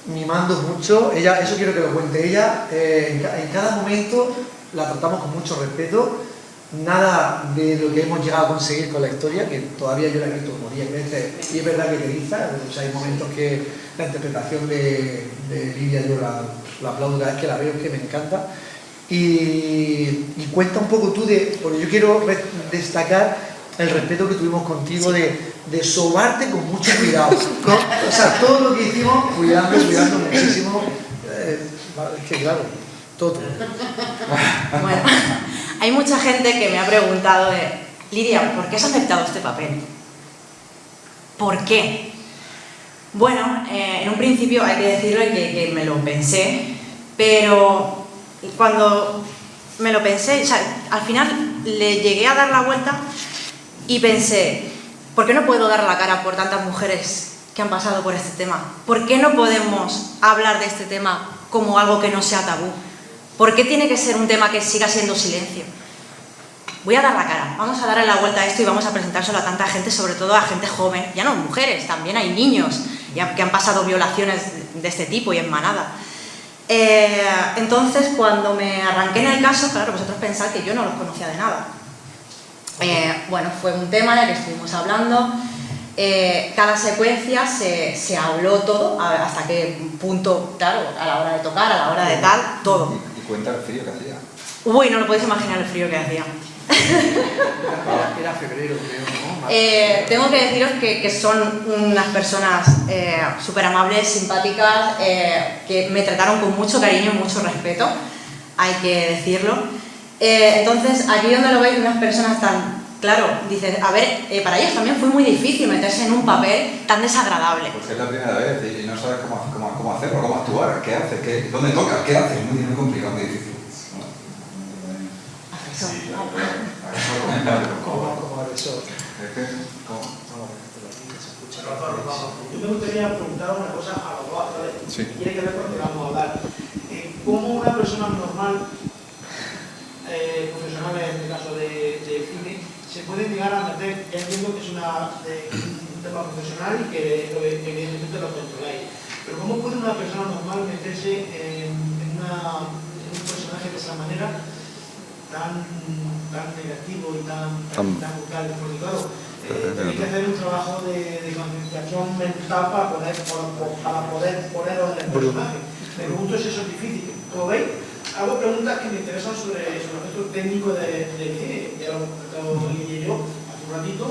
L: mimando mucho. Ella, eso quiero que lo cuente ella, en cada momento la tratamos con mucho respeto. Nada de lo que hemos llegado a conseguir con la historia, que todavía yo la he visto como 10 veces, y es verdad que te dice, o sea, hay momentos que la interpretación de Lidia yo la aplaudo cada vez que la veo, es que me encanta. Y cuenta un poco tú porque yo quiero destacar el respeto que tuvimos contigo de sobarte con mucho cuidado. O sea, todo lo que hicimos, cuidando muchísimo. Es que claro, todo.
N: Bueno, hay mucha gente que me ha preguntado Lidia, ¿por qué has aceptado este papel? ¿Por qué? Bueno, en un principio hay que decirlo que me lo pensé, pero cuando me lo pensé, o sea, al final le llegué a dar la vuelta y pensé, ¿por qué no puedo dar la cara por tantas mujeres que han pasado por este tema? ¿Por qué no podemos hablar de este tema como algo que no sea tabú? ¿Por qué tiene que ser un tema que siga siendo silencio? Voy a dar la cara, vamos a darle la vuelta a esto y vamos a presentárselo a tanta gente, sobre todo a gente joven, ya no mujeres, también hay niños que han pasado violaciones de este tipo y en manada. Entonces, cuando me arranqué en el caso, claro, vosotros pensáis que yo no los conocía de nada. Bueno, fue un tema en el que estuvimos hablando, cada secuencia se habló todo, hasta qué punto, claro, a la hora de tocar, a la hora de tal, todo.
J: Y cuenta el frío que hacía.
N: Uy, no lo podéis imaginar el frío que hacía.
L: Era febrero, creo, ¿no?
N: Tengo que deciros que son unas personas súper amables, simpáticas, que me trataron con mucho cariño y mucho respeto, hay que decirlo. Entonces, aquí donde lo veis, unas personas tan... Claro, dices, a ver, para ellos también fue muy difícil meterse en un papel tan desagradable.
J: Porque es la primera vez y no sabes cómo hacerlo, cómo actuar, qué haces, dónde tocas, qué haces, muy complicado, muy difícil.
L: Como agresor.
M: Yo me gustaría preguntar una cosa a los dos, ¿vale?
J: Sí.
M: Tiene que ver con lo que vamos a hablar. ¿Cómo una persona normal, profesional en este caso de cine, se puede llegar a meter? Ya entiendo que es un tema profesional y que evidentemente lo controláis. Pero ¿cómo puede una persona normal meterse en un personaje de esa manera tan negativo y tan brutal? Porque claro, tenéis que hacer un trabajo de concienciación mental para poder ponerlo en el personaje. Me pregunto si eso es difícil. Como veis, hago preguntas que me interesan sobre el aspecto técnico del cine. Ya lo leí yo hace un ratito,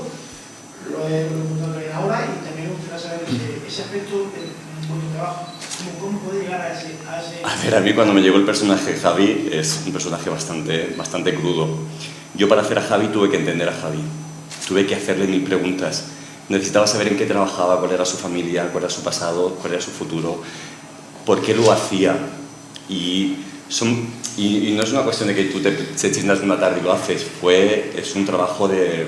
M: lo he preguntado ahora, y también me gustaría saber ese aspecto de vuestro trabajo. ¿Cómo puede llegar a ese...?
G: A ver, a mí cuando me llegó el personaje de Javi, es un personaje bastante crudo. Yo para hacer a Javi tuve que entender a Javi. Tuve que hacerle 1000 preguntas. Necesitaba saber en qué trabajaba, cuál era su familia, cuál era su pasado, cuál era su futuro, por qué lo hacía. Y no es una cuestión de que tú te chisnas una tarde y lo haces, es un trabajo de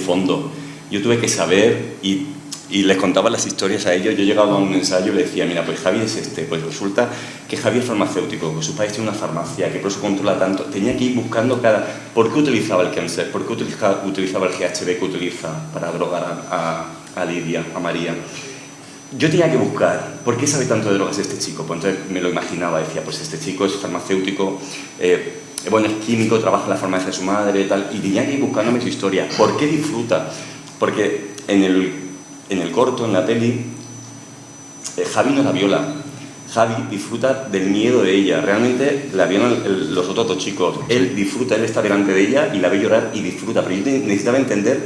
G: fondo. Yo tuve que saber y y les contaba las historias a ellos. Yo llegaba a un ensayo y le decía, mira, pues Javi es este, pues resulta que Javi es farmacéutico, que su país tiene una farmacia, que por eso controla tanto. Tenía que ir buscando ¿por qué utilizaba el Kemser? ¿Por qué utilizaba el GHB que utiliza para drogar a Lidia, a María? Yo tenía que buscar, ¿por qué sabe tanto de drogas este chico? Pues entonces me lo imaginaba, decía, pues este chico es farmacéutico, bueno, es químico, trabaja en la farmacia de su madre y tal, y tenía que ir buscándome su historia. ¿Por qué disfruta? Porque en el corto, en la peli, Javi no la viola. Javi disfruta del miedo de ella. Realmente la violan los otros dos chicos. Él disfruta, él está delante de ella y la ve llorar y disfruta. Pero yo necesitaba entender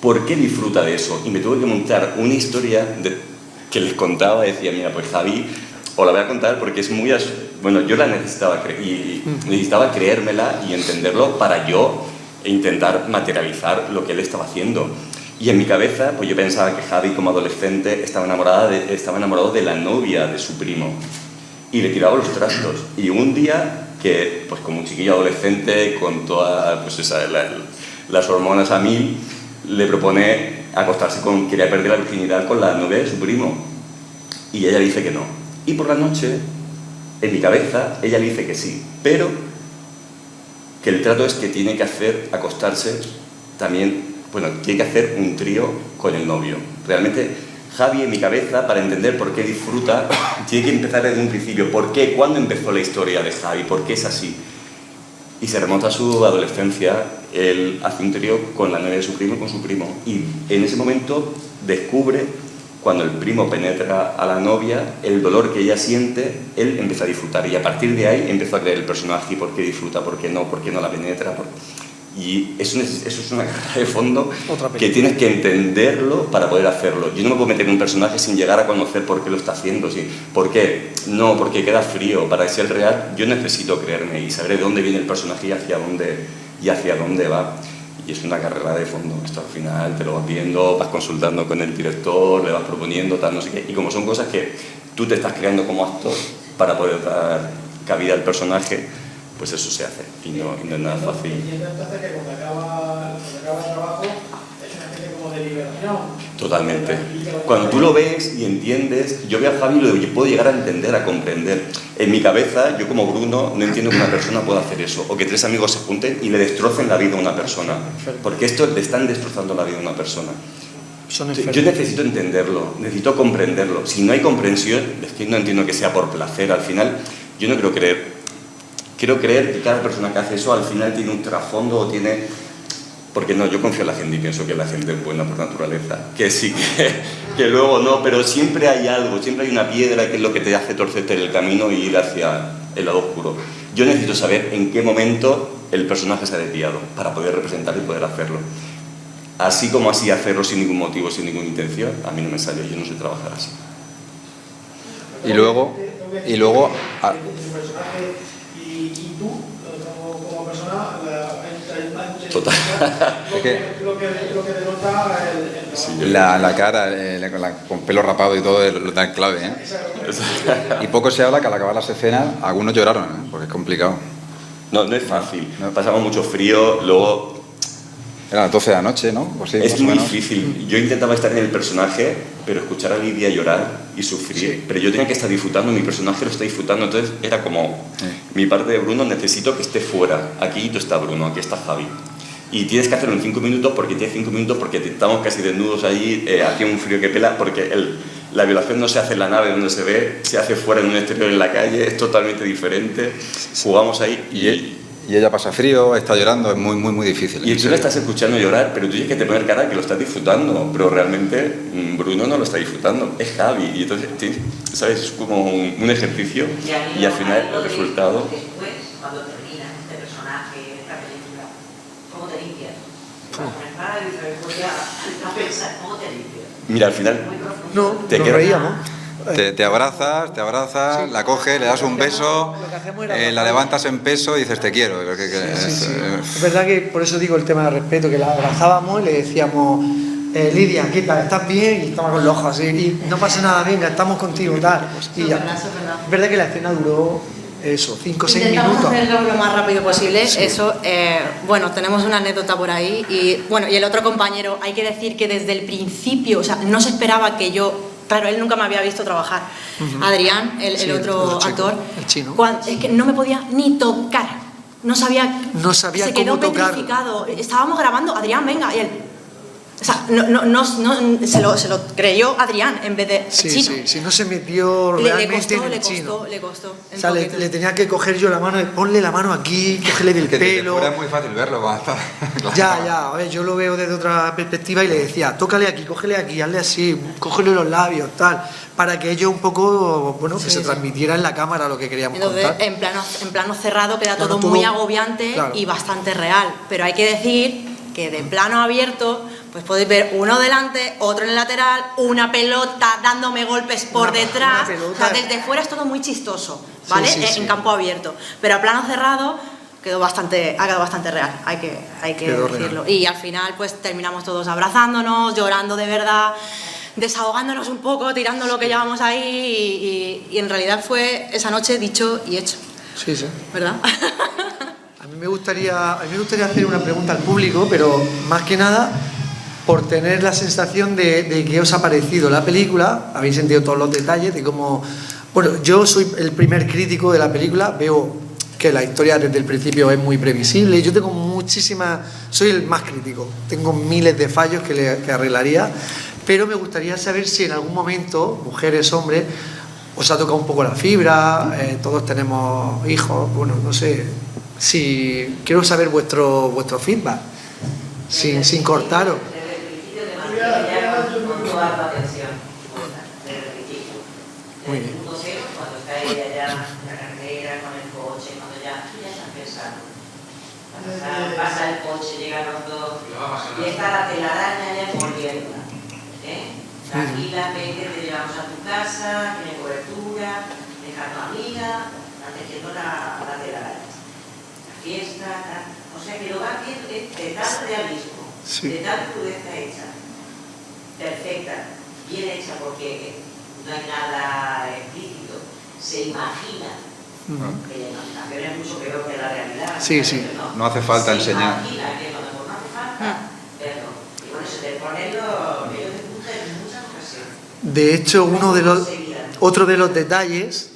G: por qué disfruta de eso. Y me tuve que montar una historia que les contaba. Decía, mira, pues Javi, os la voy a contar porque es muy... Bueno, yo la necesitaba y necesitaba creérmela y entenderlo para yo intentar materializar lo que él estaba haciendo. Y en mi cabeza, pues yo pensaba que Javi, como adolescente, estaba enamorado de la novia de su primo. Y le tiraba los trastos. Y un día, que pues como un chiquillo adolescente, con todas pues las hormonas a 1000, le propone acostarse quería perder la virginidad con la novia de su primo. Y ella le dice que no. Y por la noche, en mi cabeza, ella le dice que sí. Pero que el trato es que tiene que acostarse también... Bueno, tiene que hacer un trío con el novio. Realmente, Javi, en mi cabeza, para entender por qué disfruta, tiene que empezar desde un principio. ¿Por qué? ¿Cuándo empezó la historia de Javi? ¿Por qué es así? Y se remonta a su adolescencia. Él hace un trío con la novia de su primo y con su primo. Y en ese momento descubre, cuando el primo penetra a la novia, el dolor que ella siente, él empieza a disfrutar. Y a partir de ahí empezó a creer el personaje y por qué disfruta, por qué no la penetra. Y eso es una carrera de fondo que tienes que entenderlo para poder hacerlo. Yo no me puedo meter en un personaje sin llegar a conocer por qué lo está haciendo. ¿Sí? ¿Por qué? No, porque queda frío. Para ser real, yo necesito creerme y saber de dónde viene el personaje y hacia dónde va. Y es una carrera de fondo. Esto al final te lo vas viendo, vas consultando con el director, le vas proponiendo, tal, no sé qué. Y como son cosas que tú te estás creando como actor para poder dar cabida al personaje, pues eso se hace y no es nada fácil.
M: Entiendo entonces que cuando acaba el trabajo es una especie como de liberación.
G: Totalmente. Cuando tú lo ves y entiendes, yo veo a Javi y lo puedo llegar a entender, a comprender. En mi cabeza, yo como Bruno, no entiendo que una persona pueda hacer eso, o que 3 amigos se junten y le destrocen la vida a una persona, porque esto le están destrozando la vida a una persona. Yo necesito entenderlo, necesito comprenderlo. Si no hay comprensión, es que no entiendo que sea por placer. Al final, yo no quiero creer. Quiero creer que cada persona que hace eso al final tiene un trasfondo o tiene... Porque no, yo confío en la gente y pienso que la gente es buena por naturaleza. Que sí, que luego no, pero siempre hay algo, siempre hay una piedra que es lo que te hace torcerte el camino y ir hacia el lado oscuro. Yo necesito saber en qué momento el personaje se ha desviado para poder representarlo y poder hacerlo. Así como así hacerlo sin ningún motivo, sin ninguna intención, a mí no me sale, yo no sé trabajar así.
J: Y luego
M: Y tú, como persona,
G: total.
M: Lo que denota el
J: la cara, con pelo rapado y todo, lo da clave, ¿eh? Y poco se habla que al acabar las escenas, algunos lloraron, ¿eh? Porque es complicado.
G: No es fácil. Pasamos mucho frío, luego...
J: Era las 12 de la noche, ¿no? Pues sí,
G: es muy difícil. Yo intentaba estar en el personaje, pero escuchar a Lidia llorar y sufrir. Sí. Pero yo tenía que estar disfrutando, mi personaje lo está disfrutando. Entonces era como, mi parte de Bruno, necesito que esté fuera. Aquí tú está Bruno, aquí está Javi. Y tienes que hacerlo en 5 minutos porque tienes 5 minutos porque estamos casi desnudos ahí, hacía un frío que pela, porque la violación no se hace en la nave donde se ve, se hace fuera en un exterior en la calle, es totalmente diferente. Jugamos ahí
J: y ella pasa frío, está llorando, es muy difícil.
G: Y tú la estás escuchando llorar, pero tú tienes que te poner cara que lo estás disfrutando, pero realmente Bruno no lo está disfrutando, es Javi. Y entonces, ¿sabes? Es como un ejercicio y al final el resultado...
P: Después, cuando termina este personaje, esta película, ¿cómo te limpias? ¿Cómo te limpias?
G: Mira, al final
L: te reíamos.
J: Te abrazas, sí. La coges, le das un beso, la levantas en peso y dices te quiero.
L: Sí. Es verdad que por eso digo el tema del respeto, que la abrazábamos y le decíamos Lidia, ¿qué tal? ¿Estás bien? Y estaba con los ojos así, y no pasa nada, venga, estamos contigo, tal. Y ya. Es verdad que la escena duró eso, 5 o 6
N: Intentamos
L: minutos.
N: hacerlo lo más rápido posible.
L: Sí.
N: Eso, bueno, tenemos una anécdota por ahí. Y bueno, y el otro compañero, hay que decir que desde el principio, o sea, no se esperaba que yo. Claro, él nunca me había visto trabajar. Adrián, el otro actor,
L: el chino.
N: es que no me podía ni tocar. No sabía se quedó
L: cómo tocar.
N: petrificado. Estábamos grabando, Adrián, venga, y él. O sea, se lo creyó Adrián en vez de
L: Sí,
N: chino.
L: sí, no se metió realmente en el chino.
N: Le costó.
L: O sea, le tenía que coger yo la mano, ponle la mano aquí, cógele del pelo.
J: Era muy fácil verlo cuando está.
L: Ya, a ver, yo lo veo desde otra perspectiva y le decía, tócale aquí, cógele aquí, hazle así, cógele los labios, tal, para que ello un poco, bueno, que se transmitiera en la cámara lo que queríamos
N: Entonces,
L: contar.
N: en plano cerrado queda todo
L: todo-
N: muy agobiante
L: claro.
N: y bastante real. Pero hay que decir que de plano abierto, pues podéis ver uno delante, otro en el lateral, una pelota dándome golpes por detrás.
L: una pelota.
N: O sea, desde fuera es todo muy chistoso, ¿vale?
L: Sí, sí,
N: En
L: sí.
N: campo abierto. Pero a plano cerrado ha quedado bastante real, hay que
L: Quedó
N: decirlo.
L: real.
N: Y al final, pues terminamos todos abrazándonos, llorando de verdad, desahogándonos un poco, tirando lo que llevamos ahí y en realidad fue esa noche dicho y hecho,
L: Sí, sí.
N: ¿verdad?
L: A mí me gustaría hacer una pregunta al público, pero más que nada por tener la sensación de qué os ha parecido la película. Habéis sentido todos los detalles de cómo... Bueno, yo soy el primer crítico de la película, veo que la historia desde el principio es muy previsible. Yo tengo soy el más crítico, tengo miles de fallos que arreglaría, pero me gustaría saber si en algún momento, mujeres, hombres, os ha tocado un poco la fibra, todos tenemos hijos, bueno, no sé, si quiero saber vuestro feedback, sin cortaros.
P: Con toda la atención, desde el principio.
L: Muy
P: Desde
L: bien.
P: el punto cero, cuando está ella ya en la carretera, con el coche, cuando ya están pensando. Pasa el coche, llegan los dos, y está la telaraña ya envolviéndola. Tranquilamente te llevamos a tu casa, tiene cobertura, deja a tu amiga, está tejiendo la telaraña. La fiesta, tal. O sea que lo va viendo de tal realismo, de tal crudeza hecha. Perfecta, bien hecha porque no hay nada explícito, se imagina, que también es mucho peor que la realidad.
L: Sí, sí.
J: No hace falta
P: se
J: enseñar.
P: imagina que a lo mejor no hace falta verlo. Y bueno, se te pone lo que ellos discuten en muchas ocasiones.
L: De hecho, otro de los detalles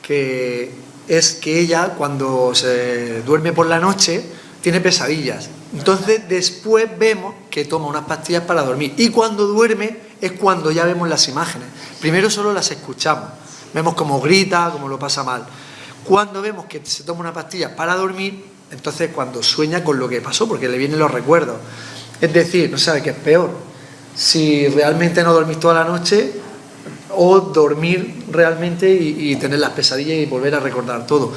L: que es que ella, cuando se duerme por la noche, tiene pesadillas. Entonces después vemos que toma unas pastillas para dormir, y cuando duerme es cuando ya vemos las imágenes. Primero solo las escuchamos, vemos cómo grita, cómo lo pasa mal. Cuando vemos que se toma una pastilla para dormir, entonces cuando sueña con lo que pasó, porque le vienen los recuerdos. Es decir, no sabe qué es peor, si realmente no dormís toda la noche o dormir realmente y tener las pesadillas y volver a recordar todo.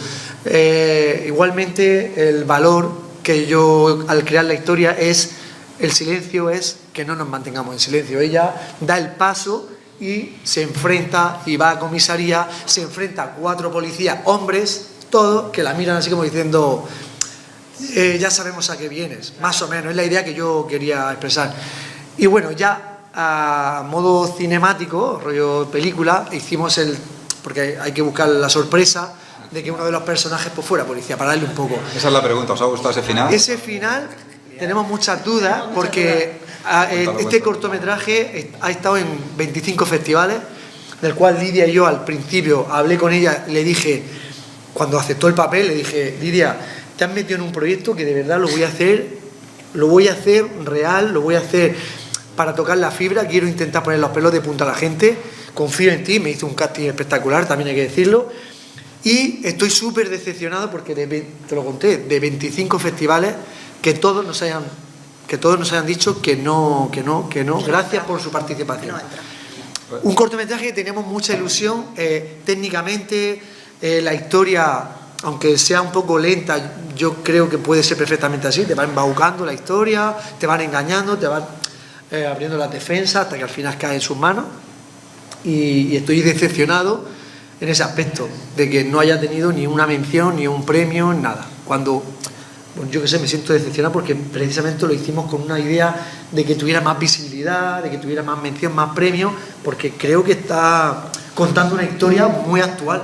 L: Igualmente el valor que yo al crear la historia es el silencio, es que no nos mantengamos en silencio. Ella da el paso y se enfrenta y va a comisaría, se enfrenta a 4 policías, hombres, todos, que la miran así como diciendo ya sabemos a qué vienes, más o menos, es la idea que yo quería expresar. Y bueno, ya a modo cinemático, rollo película, hicimos porque hay que buscar la sorpresa de que uno de los personajes pues fuera policía, para darle un poco.
J: Esa es la pregunta, ¿os ha gustado ese final?
L: Ese final tenemos muchas dudas porque este cortometraje ha estado en 25 festivales, del cual Lidia y yo al principio hablé con ella, le dije, cuando aceptó el papel, le dije, Lidia, te has metido en un proyecto que de verdad lo voy a hacer real, lo voy a hacer para tocar la fibra, quiero intentar poner los pelos de punta a la gente, confío en ti, me hizo un casting espectacular, también hay que decirlo. Y estoy súper decepcionado porque, te lo conté, de 25 festivales que todos nos hayan dicho que no, gracias por su participación. Un cortometraje que teníamos mucha ilusión, técnicamente la historia, aunque sea un poco lenta, yo creo que puede ser perfectamente así, te van embaucando la historia, te van engañando, te van abriendo las defensas hasta que al final cae en sus manos, y estoy decepcionado en ese aspecto, de que no haya tenido ni una mención, ni un premio, nada. Cuando, bueno, yo qué sé, me siento decepcionado porque precisamente lo hicimos con una idea de que tuviera más visibilidad, de que tuviera más mención, más premio, porque creo que está contando una historia muy actual.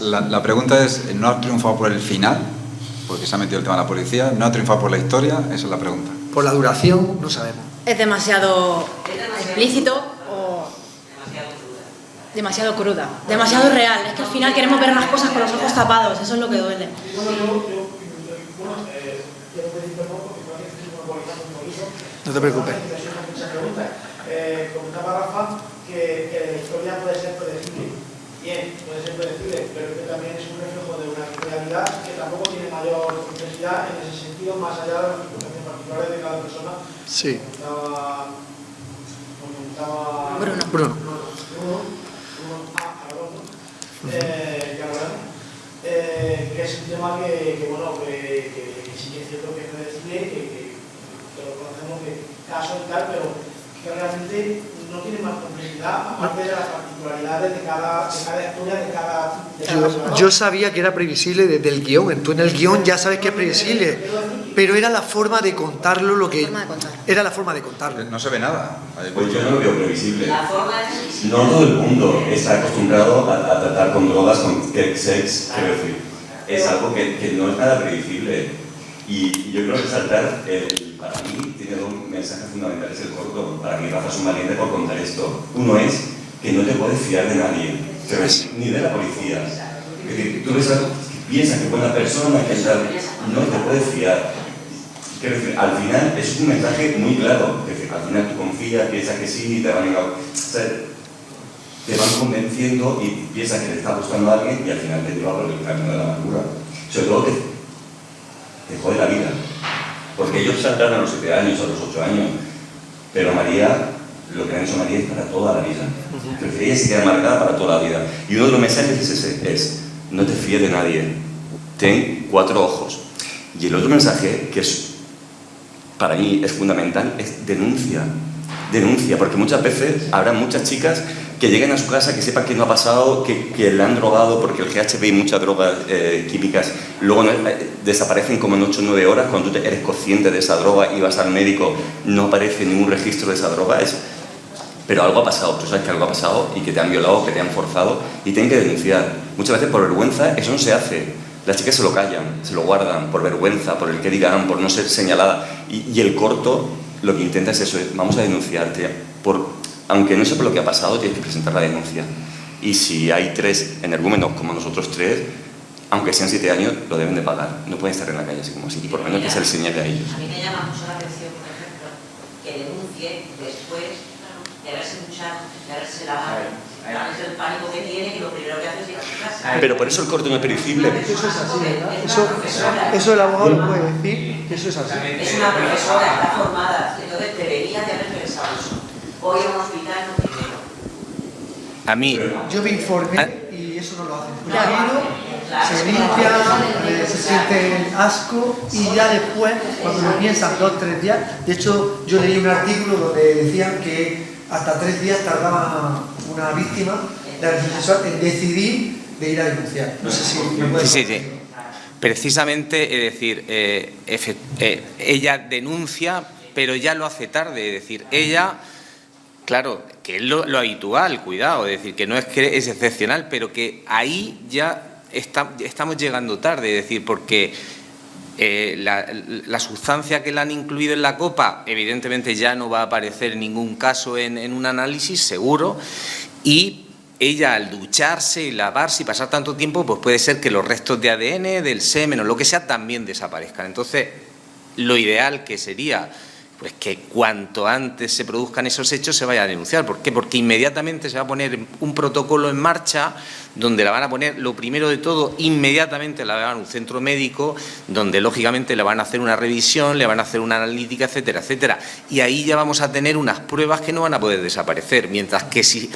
J: La pregunta es, ¿no ha triunfado por el final? Porque se ha metido el tema de la policía. ¿No ha triunfado por la historia? Esa es la pregunta.
L: Por la duración, no sabemos.
N: Es demasiado explícito o demasiado cruda, demasiado real. Es que al final queremos ver las cosas con los ojos tapados, eso es lo que duele.
L: No te preocupes.
M: Comentaba Rafa que la historia puede ser predecible. Bien, puede ser predecible, pero que también es un reflejo de una realidad que tampoco tiene mayor complejidad en ese sentido, más allá de las circunstancias particulares de cada persona.
L: Sí.
M: Comentaba
L: Bruno.
M: Que es un tema que sí que es cierto que es predecible, que lo conocemos de caso y tal, pero que realmente no tiene más complejidad, aparte de las particularidades de cada historia, de cada
L: Yo sabía que era previsible desde el guión. Tú en el guión ya sabes que es previsible, pero era la forma de contarlo lo que... Era la forma de contarlo.
J: No se ve nada.
A: Pues yo no lo veo previsible.
P: La forma es...
A: No todo el mundo está acostumbrado a tratar con drogas, con sex, quiero decir. Es algo que no es nada previsible. Y yo creo que saltar, para mí, tiene dos mensajes fundamentales el corto. Para mí, Rafa es un valiente por contar esto. Uno es que no te puedes fiar de nadie, ni de la policía. Es decir, tú ves algo que piensas que es buena persona, que tal, no te puedes fiar. Quiero decir, al final es un mensaje muy claro. Es decir, al final tú confías, piensas que sí y te van convenciendo y piensas que te está gustando a alguien y al final te lleva por el camino de la amargura. Sobre todo te jode la vida. Porque ellos saltaron a los 7 años, a los 8 años, pero María, lo que han hecho María es para toda la vida. Pero ella se queda marcada para toda la vida. Y uno de los mensajes es ese, no te fíes de nadie, ten 4 ojos. Y el otro mensaje, que es para mí es fundamental, es denuncia. Denuncia, porque muchas veces habrá muchas chicas que lleguen a su casa, que sepan que no ha pasado, que le han drogado, porque el GHB y muchas drogas químicas luego desaparecen como en 8 o 9 horas. Cuando tú eres consciente de esa droga y vas al médico, no aparece ningún registro de esa droga. Pero algo ha pasado, tú sabes que algo ha pasado y que te han violado, que te han forzado y tienen que denunciar. Muchas veces por vergüenza eso no se hace. Las chicas se lo callan, se lo guardan por vergüenza, por el que dirán, por no ser señalada. Y el corto lo que intenta es eso, vamos a denunciarte. Aunque no sepa lo que ha pasado, tienes que presentar la denuncia. Y si hay 3 energúmenos como nosotros 3, aunque sean 7 años, lo deben de pagar. No pueden estar en la calle así como así. Y por lo menos que se les señale a ellos.
P: A mí me llama mucho la atención, por ejemplo, que denuncie después de haberse duchado, de haberse lavado. Es el pánico que tiene y lo primero que hace es ir a su casa.
A: Pero por eso el corto no es previsible.
L: Eso es así, ¿verdad? Eso el abogado lo puede decir, que eso es así.
P: Es una profesora, está formada, entonces debería de haber pensado eso. Hoy en un hospital no primero.
O: A mí...
L: Yo me informé y eso no lo hacen. Primero se limpia, se siente asco y ya después, cuando lo piensan 2 o 3 días, de hecho yo leí un artículo donde decían que hasta 3 días tardaba una víctima de agresión sexual en decidir de ir a denunciar. No sé si me puedes...
O: Sí. Precisamente, es decir, ella denuncia, pero ya lo hace tarde, es decir, ella... Claro, que es lo habitual, cuidado, es decir, que no es que es excepcional, pero que ahí ya estamos llegando tarde, es decir, porque la sustancia que le han incluido en la copa, evidentemente ya no va a aparecer en ningún caso en un análisis, seguro, y ella al ducharse y lavarse y pasar tanto tiempo, pues puede ser que los restos de ADN, del semen o lo que sea, también desaparezcan. Entonces, lo ideal que sería... pues que cuanto antes se produzcan esos hechos se vaya a denunciar. ¿Por qué? Porque inmediatamente se va a poner un protocolo en marcha donde la van a poner, lo primero de todo, inmediatamente la van a un centro médico donde lógicamente le van a hacer una revisión, le van a hacer una analítica, etcétera, etcétera. Y ahí ya vamos a tener unas pruebas que no van a poder desaparecer, mientras que si...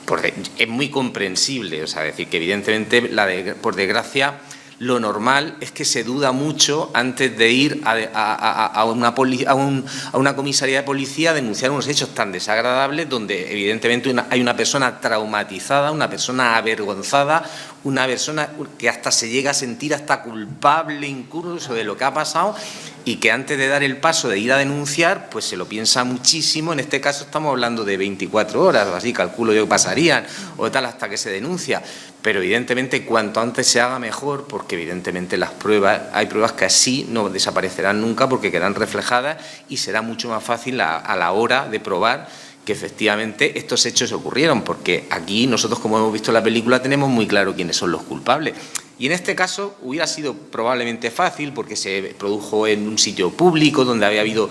O: Porque es muy comprensible, o sea, decir que evidentemente, por desgracia... Lo normal es que se duda mucho antes de ir a una comisaría de policía a denunciar unos hechos tan desagradables donde evidentemente hay una persona traumatizada, una persona avergonzada, una persona que hasta se llega a sentir hasta culpable incluso de lo que ha pasado y que antes de dar el paso de ir a denunciar, pues se lo piensa muchísimo. En este caso estamos hablando de 24 horas o así, calculo yo que pasarían, o tal, hasta que se denuncia. Pero evidentemente cuanto antes se haga mejor, porque evidentemente las pruebas, hay pruebas que así no desaparecerán nunca porque quedarán reflejadas y será mucho más fácil a la hora de probar que efectivamente estos hechos ocurrieron, porque aquí nosotros, como hemos visto en la película, tenemos muy claro quiénes son los culpables. Y en este caso hubiera sido probablemente fácil porque se produjo en un sitio público donde había habido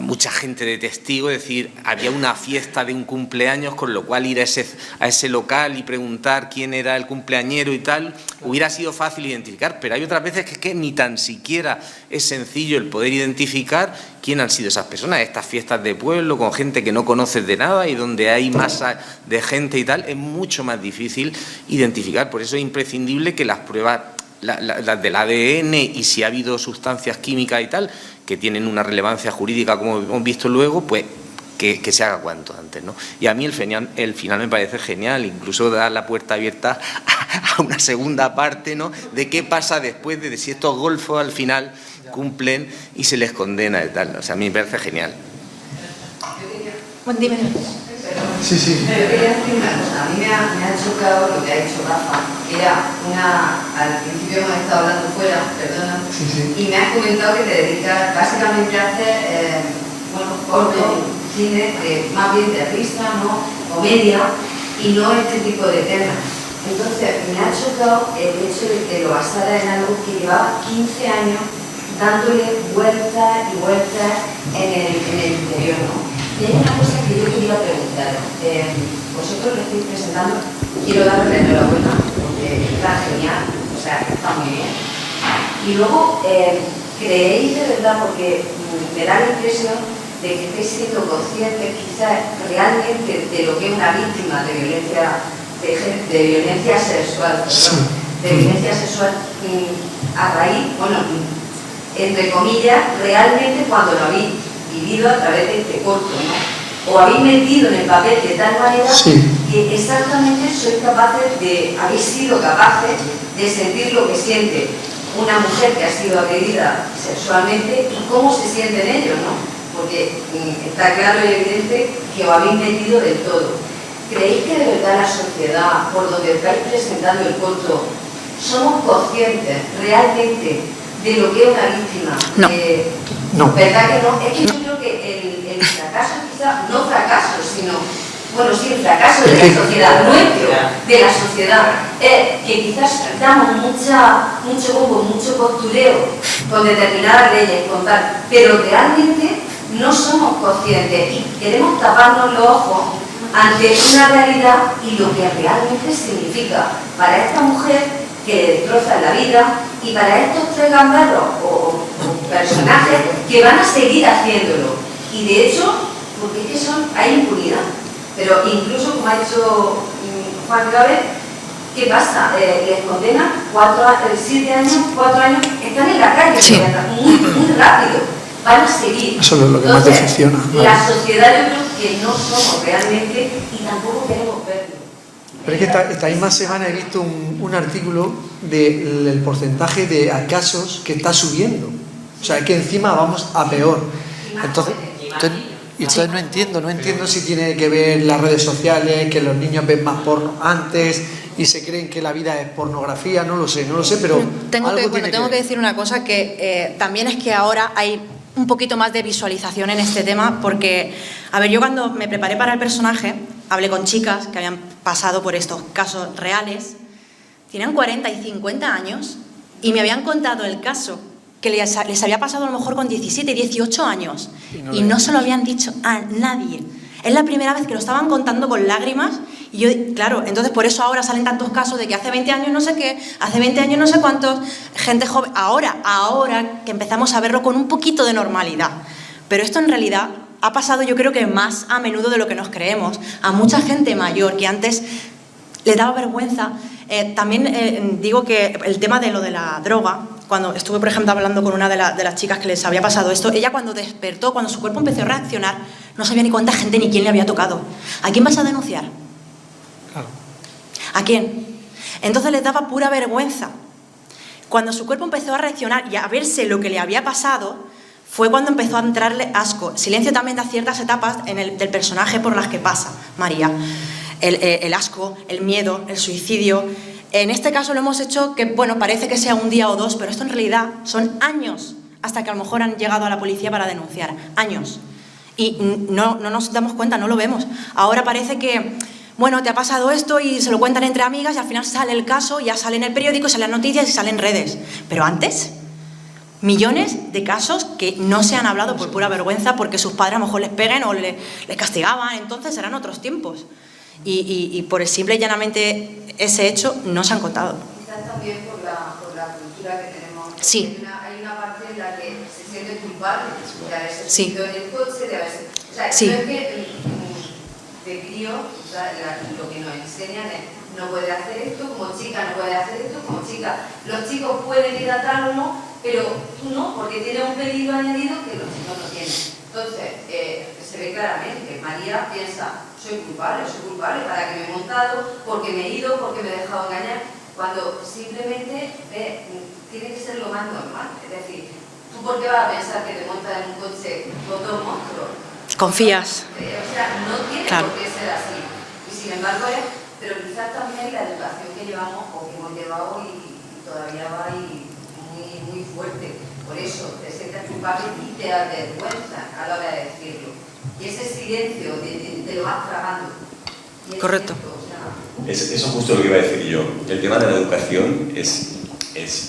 O: mucha gente de testigo, es decir, había una fiesta de un cumpleaños, con lo cual ir a ese local y preguntar quién era el cumpleañero y tal, hubiera sido fácil identificar, pero hay otras veces que ni tan siquiera es sencillo el poder identificar quién han sido esas personas. Estas fiestas de pueblo con gente que no conoces de nada y donde hay masa de gente y tal, es mucho más difícil identificar. Por eso es imprescindible que las pruebas, las del ADN y si ha habido sustancias químicas y tal, que tienen una relevancia jurídica, como hemos visto luego, pues que se haga cuanto antes, ¿no? Y a mí el final me parece genial, incluso dar la puerta abierta a una segunda parte, ¿no? De qué pasa después, de si estos golfos al final cumplen y se les condena y tal. O sea, a mí me parece genial.
I: Bueno, dime.
L: Sí.
Q: Yo quería decir una cosa. A mí me ha chocado lo que ha dicho Rafa. Al principio hemos estado hablando fuera, perdona, y me has comentado que te dedicas básicamente a hacer corto, cine, más bien de risa, ¿no? Comedia, y no este tipo de temas. Entonces, me ha chocado el hecho de que lo basara en algo que llevaba 15 años dándole vueltas y vueltas en el interior, ¿no? Y hay una cosa que yo quería preguntaros. Vosotros lo estáis presentando, quiero daros la enhorabuena, porque está genial, o sea, está muy bien. Y luego, ¿creéis de verdad, porque me da la impresión de que estáis siendo conscientes quizás realmente de lo que es una víctima de violencia sexual, a raíz, entre comillas, realmente cuando lo habéis vivido a través de este corto, ¿no? O habéis metido en el papel de tal manera que exactamente habéis sido capaces de sentir lo que siente una mujer que ha sido agredida sexualmente y cómo se sienten ellos, ¿no? Porque está claro y evidente que os habéis metido del todo. ¿Creéis que de verdad la sociedad, por donde estáis presentando el corto, somos conscientes realmente de lo que es una víctima?
L: No.
Q: ¿Verdad que no? Es que yo creo que el fracaso, quizás, no fracaso, sino, el fracaso de la sociedad, nuestro, de la sociedad, es que quizás damos mucho bombo, mucho postureo con determinadas leyes, pero realmente no somos conscientes y queremos taparnos los ojos ante una realidad y lo que realmente significa para esta mujer que le destroza la vida y para estos tres gamberros o personajes que van a seguir haciéndolo. Y de hecho, porque es que hay impunidad. Pero incluso, como ha dicho Juan Gabriel, ¿qué pasa? Les condenan 7 años, 4 años, están en la calle, muy rápido. Van a seguir.
L: Eso es lo que más decepciona.
Q: La sociedad, yo creo que no somos realmente y tampoco queremos verlo.
L: Pero es que esta misma semana he visto un artículo del porcentaje de casos que está subiendo. O sea, que encima vamos a peor. Entonces no entiendo si tiene que ver las redes sociales, que los niños ven más porno antes y se creen que la vida es pornografía, no lo sé, pero
N: tengo que decir una cosa, que también es que ahora hay un poquito más de visualización en este tema, porque, a ver, yo cuando me preparé para el personaje, hablé con chicas que habían pasado por estos casos reales, tenían 40 y 50 años y me habían contado el caso que les había pasado a lo mejor con 17, 18 años y no se lo habían dicho a nadie. Es la primera vez que lo estaban contando con lágrimas y yo, claro, entonces por eso ahora salen tantos casos de que hace 20 años no sé qué, hace 20 años no sé cuántos, gente joven, ahora que empezamos a verlo con un poquito de normalidad. Pero esto en realidad ha pasado, yo creo que más a menudo de lo que nos creemos, a mucha gente mayor que antes le daba vergüenza. También digo que el tema de lo de la droga, cuando estuve, por ejemplo, hablando con una de las chicas que les había pasado esto, ella cuando despertó, cuando su cuerpo empezó a reaccionar, no sabía ni cuánta gente ni quién le había tocado. ¿A quién vas a denunciar?
L: Claro.
N: ¿A quién? Entonces les daba pura vergüenza. Cuando su cuerpo empezó a reaccionar y a verse lo que le había pasado, fue cuando empezó a entrarle asco. Silencio también da ciertas etapas del personaje por las que pasa María. El asco, el miedo, el suicidio. En este caso lo hemos hecho que, bueno, parece que sea un día o dos, pero esto en realidad son años hasta que a lo mejor han llegado a la policía para denunciar. Años. Y no nos damos cuenta, no lo vemos. Ahora parece que, bueno, te ha pasado esto y se lo cuentan entre amigas y al final sale el caso, ya sale en el periódico, sale en las noticias y sale en redes. Pero antes, millones de casos que no se han hablado por pura vergüenza porque sus padres a lo mejor les peguen o les castigaban, entonces eran otros tiempos. Y por el simple y llanamente ese hecho no se han contado.
Q: Quizás también por la cultura que tenemos.
N: Sí.
Q: Hay una parte en la que se siente culpable de haberse
N: Sí.
Q: subido en el coche, de haberse... O sea,
N: Sí.
Q: no es que de crío, o sea, lo que nos enseñan es no puede hacer esto, como chica no puede hacer esto, como chica. Los chicos pueden ir atrás o no, pero tú no, porque tiene un peligro añadido que los chicos no tienen. Entonces, se ve claramente, María piensa, soy culpable para que me he montado, porque me he ido, porque me he dejado engañar, cuando simplemente tiene que ser lo más normal. Es decir, ¿tú por qué vas a pensar que te montas en un coche con dos monstruos?
N: Confías.
Q: O sea, no tiene por qué ser así. Y sin embargo pero quizás también la educación que llevamos o que hemos llevado y todavía va ahí muy fuerte. Por eso, te sientes culpable y te da vergüenza a la hora de decirlo. Y ese silencio te lo vas tragando.
N: Correcto.
G: Eso es justo lo que iba a decir yo. El tema de la educación es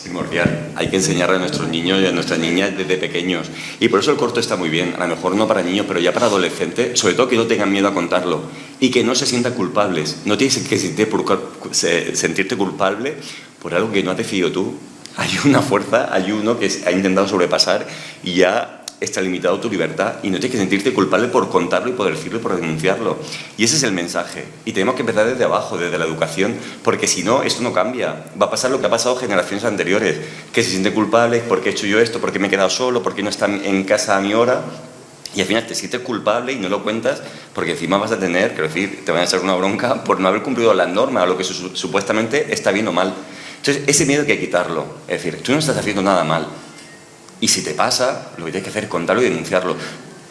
G: primordial. Hay que enseñarle a nuestros niños y a nuestras niñas desde pequeños. Y por eso el corto está muy bien. A lo mejor no para niños, pero ya para adolescentes. Sobre todo que no tengan miedo a contarlo. Y que no se sientan culpables. No tienes que sentirte culpable por algo que no has decidido tú. Hay una fuerza, hay uno que ha intentado sobrepasar y ya está limitado tu libertad. Y no tienes que sentirte culpable por contarlo y por decirlo y por denunciarlo. Y ese es el mensaje. Y tenemos que empezar desde abajo, desde la educación, porque si no, esto no cambia. Va a pasar lo que ha pasado generaciones anteriores, que se sienten culpables, ¿por qué he hecho yo esto? ¿Por qué me he quedado solo? ¿Por qué no está en casa a mi hora? Y al final te sientes culpable y no lo cuentas porque encima vas a tener, quiero decir, te van a echar una bronca por no haber cumplido las normas o lo que supuestamente está bien o mal. Entonces, ese miedo hay que quitarlo. Es decir, tú no estás haciendo nada mal. Y si te pasa, lo que tienes que hacer es contarlo y denunciarlo.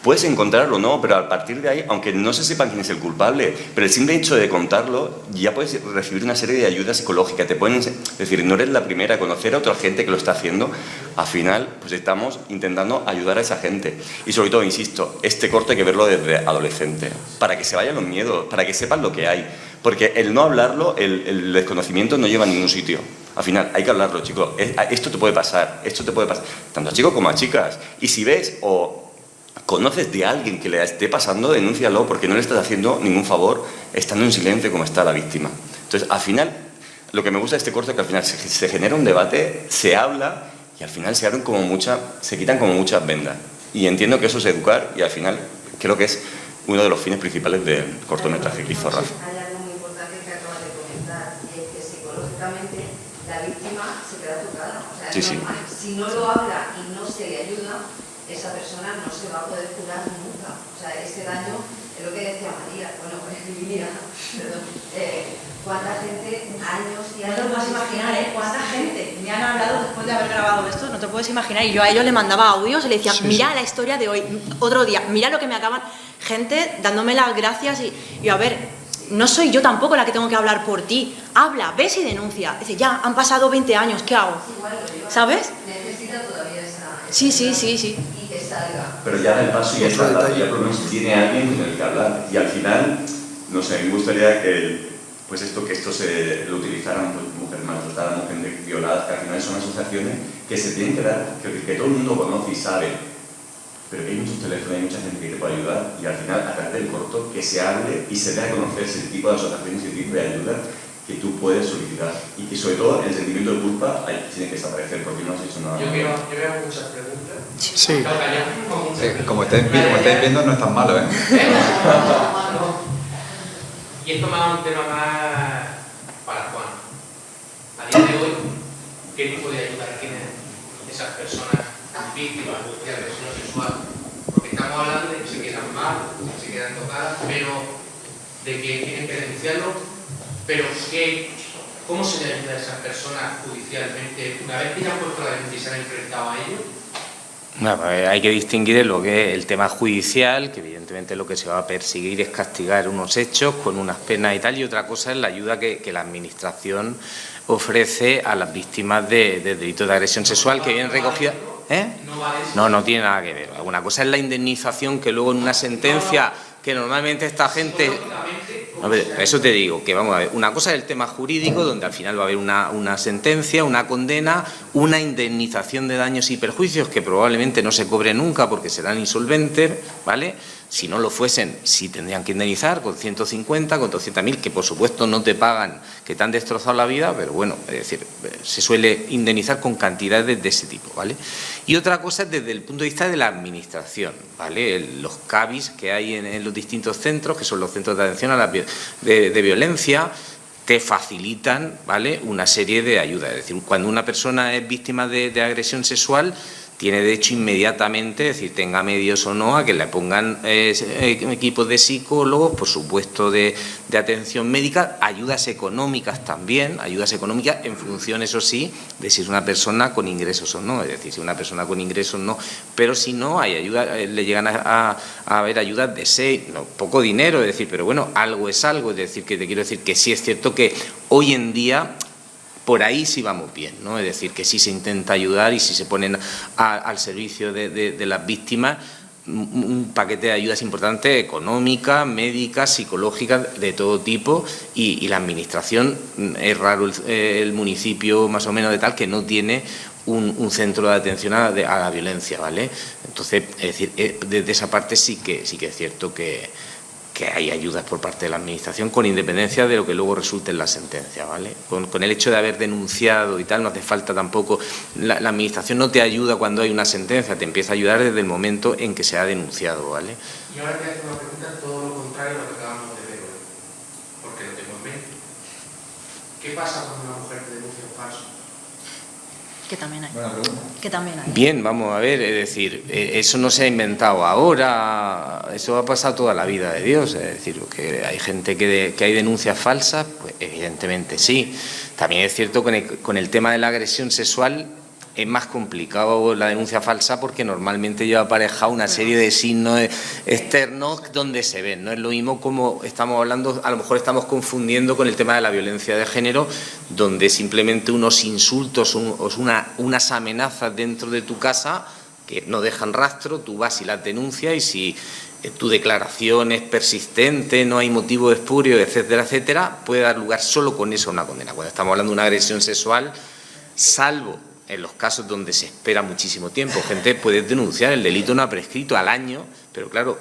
G: Puedes encontrarlo o no, pero a partir de ahí, aunque no se sepa quién es el culpable, pero el simple hecho de contarlo, ya puedes recibir una serie de ayudas psicológicas. Te pueden, es decir, no eres la primera a conocer a otra gente que lo está haciendo. Al final, pues estamos intentando ayudar a esa gente. Y sobre todo, insisto, este corto hay que verlo desde adolescente, para que se vayan los miedos, para que sepan lo que hay. Porque el no hablarlo, el desconocimiento no lleva a ningún sitio. Al final, hay que hablarlo, chicos. Esto te puede pasar, tanto a chicos como a chicas. Y si ves o conoces de alguien que le esté pasando, denúncialo, porque no le estás haciendo ningún favor estando en silencio como está la víctima. Entonces, al final, lo que me gusta de este corto es que al final se genera un debate, se habla y al final se quitan como muchas vendas. Y entiendo que eso es educar y al final creo que es uno de los fines principales del cortometraje que hizo Rafa.
Q: Hay algo muy importante que acabas de comentar y es que psicológicamente la víctima se queda tocada. O sea,
G: Sí.
Q: normal. Si no lo habla y no se le ayuda, esa persona no se va a poder curar nunca. O sea, ese daño es lo que decía María, perdón, cuánta gente, años y años...
N: No te lo puedes imaginar, ¿eh? Cuánta gente me han hablado después de haber grabado esto, no te puedes imaginar. Y yo a ellos les mandaba audios y les decía, mira la historia de hoy, otro día, mira lo que me acaban... Gente dándome las gracias y a ver, no soy yo tampoco la que tengo que hablar por ti. Habla, ves y denuncia. Dice, ya, han pasado 20 años, ¿qué hago? ¿Sabes?
Q: Necesita todavía esa...
N: Sí.
Q: Y que salga.
G: Pero ya da el paso y ya por lo menos tiene alguien con el que hablar. Y al final, no sé, a mí me gustaría que esto se lo utilizaran mujeres maltratadas, mujeres violadas, que al final son asociaciones que se tienen que dar, que todo el mundo conoce y sabe. Pero hay muchos teléfonos, hay mucha gente que te puede ayudar y al final, a través del corto, que se hable y se dé a conocer ese tipo de asociaciones, ese tipo de ayuda que tú puedes solicitar. Y que sobre todo el sentimiento de culpa tiene que desaparecer porque no has hecho nada.
B: Yo veo muchas preguntas.
J: Sí. Como estáis viendo, no es tan malo, ¿eh?
B: Y esto me da un tema más para Juan. A día de hoy, ¿qué tipo de ayuda tienen esas personas víctimas de agresión sexual? Porque estamos hablando de que se quedan mal, que se quedan tocadas, pero de que tienen que denunciarlo, pero ¿qué ¿cómo se le ayuda a esas personas judicialmente una vez que ya han puesto la denuncia y se han enfrentado a ello?
O: Bueno, hay que distinguir lo que es el tema judicial, que evidentemente lo que se va a perseguir es castigar unos hechos con unas penas y tal, y otra cosa es la ayuda que la Administración ofrece a las víctimas de delitos de agresión sexual que vienen recogidas. No tiene nada que ver. Una cosa es la indemnización, que luego en una sentencia, que normalmente esta gente... Eso te digo, que vamos a ver, una cosa es el tema jurídico, donde al final va a haber una sentencia, una condena, una indemnización de daños y perjuicios que probablemente no se cobre nunca porque serán insolventes, ¿vale? Si no lo fuesen, sí tendrían que indemnizar con 150, con 200.000, que por supuesto no te pagan, que te han destrozado la vida, pero bueno, es decir, se suele indemnizar con cantidades de ese tipo, ¿vale? Y otra cosa es desde el punto de vista de la Administración, ¿vale? Los CABIs que hay en los distintos centros, que son los centros de atención a la de violencia, te facilitan, ¿vale?, una serie de ayudas. Es decir, cuando una persona es víctima de agresión sexual, tiene derecho inmediatamente, es decir, tenga medios o no, a que le pongan equipos de psicólogos, por supuesto de atención médica, ayudas económicas también, ayudas económicas en función, eso sí, de si es una persona con ingresos o no. Es decir, si una persona con ingresos no, pero si no, hay ayuda, le llegan a haber ayudas de poco dinero, es decir, pero bueno, algo es algo. Es decir, que te quiero decir que sí es cierto que hoy en día por ahí sí vamos bien, ¿no? Es decir, que sí se intenta ayudar y si se ponen al servicio de las víctimas un paquete de ayudas importantes, económicas, médicas, psicológicas, de todo tipo, y la Administración, es raro el municipio más o menos de tal que no tiene un centro de atención a la violencia, ¿vale? Entonces, es decir, desde esa parte sí que es cierto que hay ayudas por parte de la Administración, con independencia de lo que luego resulte en la sentencia, ¿vale? Con el hecho de haber denunciado y tal, no hace falta tampoco... La Administración no te ayuda cuando hay una sentencia, te empieza a ayudar desde el momento en que se ha denunciado, ¿vale?
B: Y ahora te hago una pregunta, todo lo contrario a lo que acabamos de ver hoy, porque lo tengo en mente. ¿Qué pasa cuando una mujer te denuncia un falso?
N: Que también hay. Que también hay.
O: Bien, vamos a ver, es decir, eso no se ha inventado ahora, eso ha pasado toda la vida de Dios. Es decir, que hay gente que hay denuncias falsas, pues evidentemente sí. También es cierto que con el tema de la agresión sexual es más complicado la denuncia falsa porque normalmente lleva aparejado una serie de signos externos donde se ven. No es lo mismo como estamos hablando, a lo mejor estamos confundiendo con el tema de la violencia de género, donde simplemente unos insultos o unas amenazas dentro de tu casa que no dejan rastro, tú vas y las denuncias, y si tu declaración es persistente, no hay motivo de espurio, etcétera, etcétera, puede dar lugar solo con eso a una condena. Cuando estamos hablando de una agresión sexual, salvo en los casos donde se espera muchísimo tiempo, gente puede denunciar, el delito no ha prescrito al año, pero claro,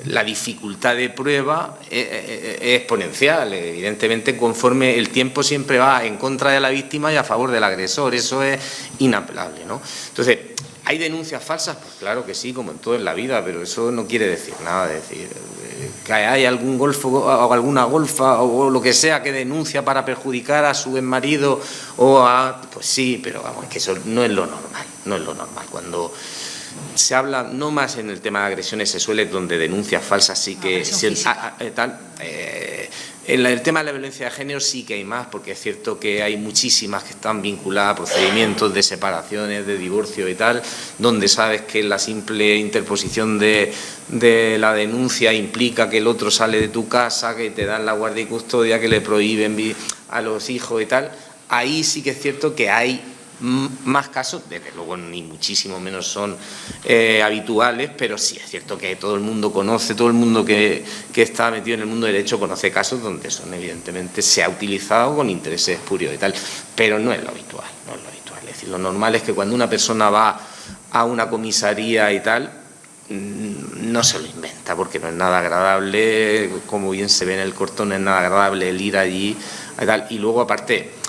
O: la dificultad de prueba es exponencial. Evidentemente, conforme el tiempo siempre va en contra de la víctima y a favor del agresor, eso es inapelable, ¿no? Entonces, ¿hay denuncias falsas? Pues claro que sí, como en todo en la vida, pero eso no quiere decir nada. Es decir, que hay algún golfo o alguna golfa o lo que sea que denuncia para perjudicar a su exmarido pues sí, pero vamos, que eso no es lo normal, no es lo normal. Cuando se habla no más en el tema de agresiones sexuales, donde denuncias falsas sí que en el tema de la violencia de género sí que hay más, porque es cierto que hay muchísimas que están vinculadas a procedimientos de separaciones, de divorcio y tal, donde sabes que la simple interposición de la denuncia implica que el otro sale de tu casa, que te dan la guardia y custodia, que le prohíben a los hijos y tal. Ahí sí que es cierto que hay más casos, desde luego ni muchísimo menos son habituales, pero sí es cierto que todo el mundo conoce, todo el mundo que está metido en el mundo del derecho conoce casos donde son evidentemente se ha utilizado con intereses espurios y tal, pero no es lo habitual, no es lo habitual. Es decir, lo normal es que cuando una persona va a una comisaría y tal, no se lo inventa, porque no es nada agradable, como bien se ve en el corto, no es nada agradable el ir allí y tal, y luego aparte,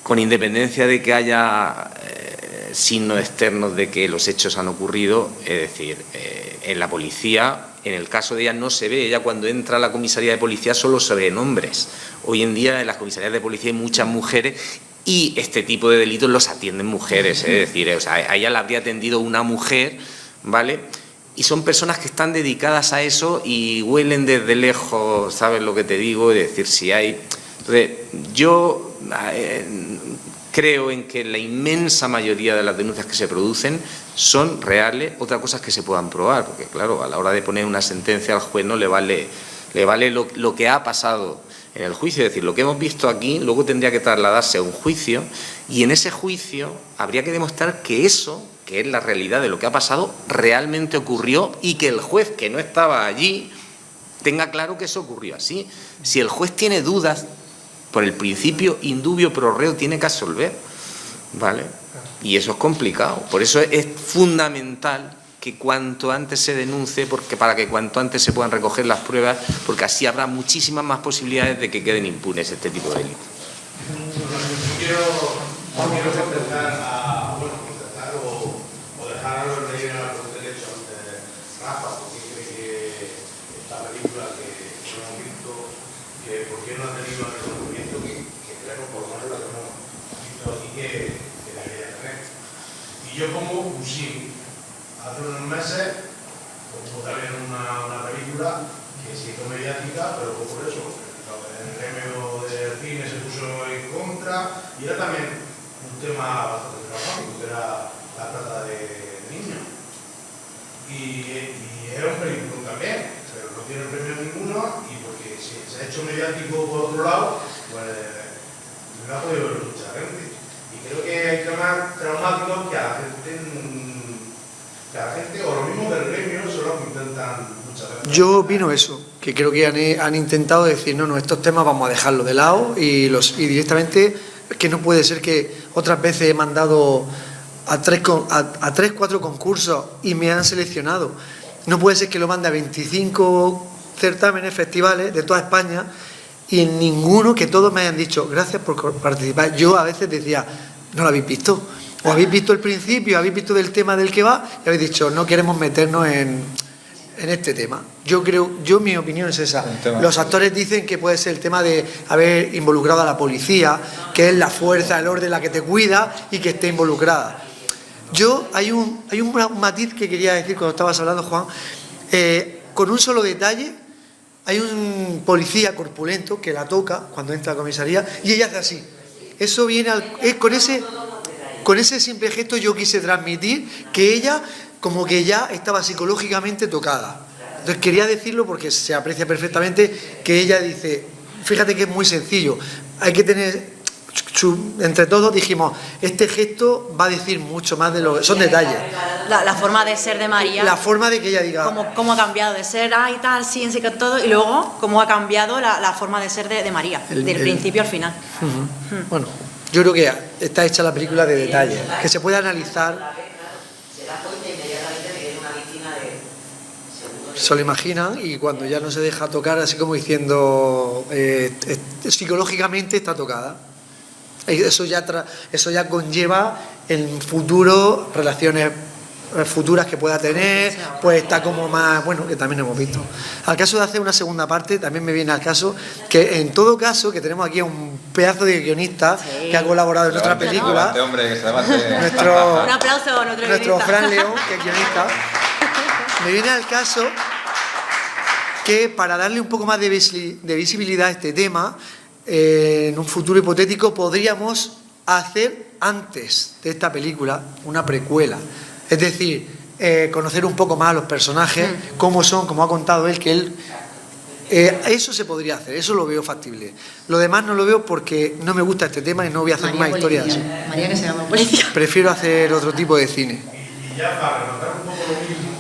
O: con independencia de que haya signos externos de que los hechos han ocurrido, es decir, en la policía, en el caso de ella no se ve, ella cuando entra a la comisaría de policía solo se ven hombres. Hoy en día en las comisarías de policía hay muchas mujeres y este tipo de delitos los atienden mujeres, es decir, o sea, a ella la habría atendido una mujer, ¿vale? Y son personas que están dedicadas a eso y huelen desde lejos, ¿sabes lo que te digo? Es decir, si hay Entonces, yo creo en que la inmensa mayoría de las denuncias que se producen son reales, otra cosa es que se puedan probar, porque claro, a la hora de poner una sentencia al juez no le vale lo que ha pasado en el juicio, es decir, lo que hemos visto aquí luego tendría que trasladarse a un juicio y en ese juicio habría que demostrar que eso, que es la realidad de lo que ha pasado, realmente ocurrió y que el juez que no estaba allí tenga claro que eso ocurrió así. Si el juez tiene dudas, por el principio indubio pro reo tiene que absolver, ¿vale? Y eso es complicado, por eso es fundamental que cuanto antes se denuncie, porque para que cuanto antes se puedan recoger las pruebas, porque así habrá muchísimas más posibilidades de que queden impunes este tipo de delitos.
R: Quiero contestar o dejar algo en medio de la cuestión que he hecho antes Rafa, porque cree que esta película que hemos visto, que por qué no ha tenido el reconocimiento que creemos, por lo menos la que hemos visto aquí, que debería tener. Y yo pongo un sí. Hace unos meses, como también una película que se hizo mediática, pero por eso, el gremio del cine se puso en contra y era también un tema bastante dramático, que era la trata de niños. Y era un película también, pero no tiene premio ninguno y porque si se ha hecho mediático por otro lado, pues no ha podido ver mucha gente. Y creo que hay temas traumáticos que a la gente o lo mismo del gremio son los que intentan muchas veces.
L: Yo opino eso, que creo que han intentado decir, no, estos temas vamos a dejarlos de lado y directamente, que no puede ser que otras veces he mandado a 3-4 concursos y me han seleccionado. No puede ser que lo mande a 25 certámenes, festivales de toda España y en ninguno que todos me hayan dicho gracias por participar. Yo a veces decía, no lo habéis visto. O habéis visto el principio, habéis visto del tema del que va y habéis dicho, no queremos meternos en este tema. Mi opinión es esa. Los actores dicen que puede ser el tema de haber involucrado a la policía, que es la fuerza, el orden la que te cuida y que esté involucrada. Hay un matiz que quería decir cuando estabas hablando, Juan. Con un solo detalle, hay un policía corpulento que la toca cuando entra a la comisaría y ella hace así. Eso viene con ese simple gesto yo quise transmitir que ella como que ya estaba psicológicamente tocada. Entonces quería decirlo porque se aprecia perfectamente que ella dice, fíjate que es muy sencillo, hay que tener, entre todos dijimos, este gesto va a decir mucho más de lo que son detalles.
N: La forma de ser de María.
L: La forma de que ella diga.
N: Cómo ha cambiado de ser, y tal, sí, en sí que todo, y luego cómo ha cambiado la forma de ser de María, del principio al final.
L: Bueno. Yo creo que está hecha la película de detalles, que se puede analizar. Se lo imaginan y cuando ya no se deja tocar, así como diciendo, psicológicamente está tocada. Eso ya conlleva en futuro relaciones futuras que pueda tener, pues está como más, bueno, que también hemos visto. Al caso de hacer una segunda parte, también me viene al caso que en todo caso, que tenemos aquí a un pedazo de guionista que ha colaborado en otra película,
N: Un aplauso a
L: nuestro Fran León, que es guionista. Me viene al caso que para darle un poco más de visibilidad a este tema, en un futuro hipotético podríamos hacer antes de esta película una precuela. Es decir, conocer un poco más a los personajes, cómo son, como ha contado él, que él... eso se podría hacer, eso lo veo factible. Lo demás no lo veo porque no me gusta este tema y no voy a hacer más historias así.
N: María que se llama policía.
L: Prefiero hacer otro tipo de cine.
R: Y ya para rematar un poco lo mismo,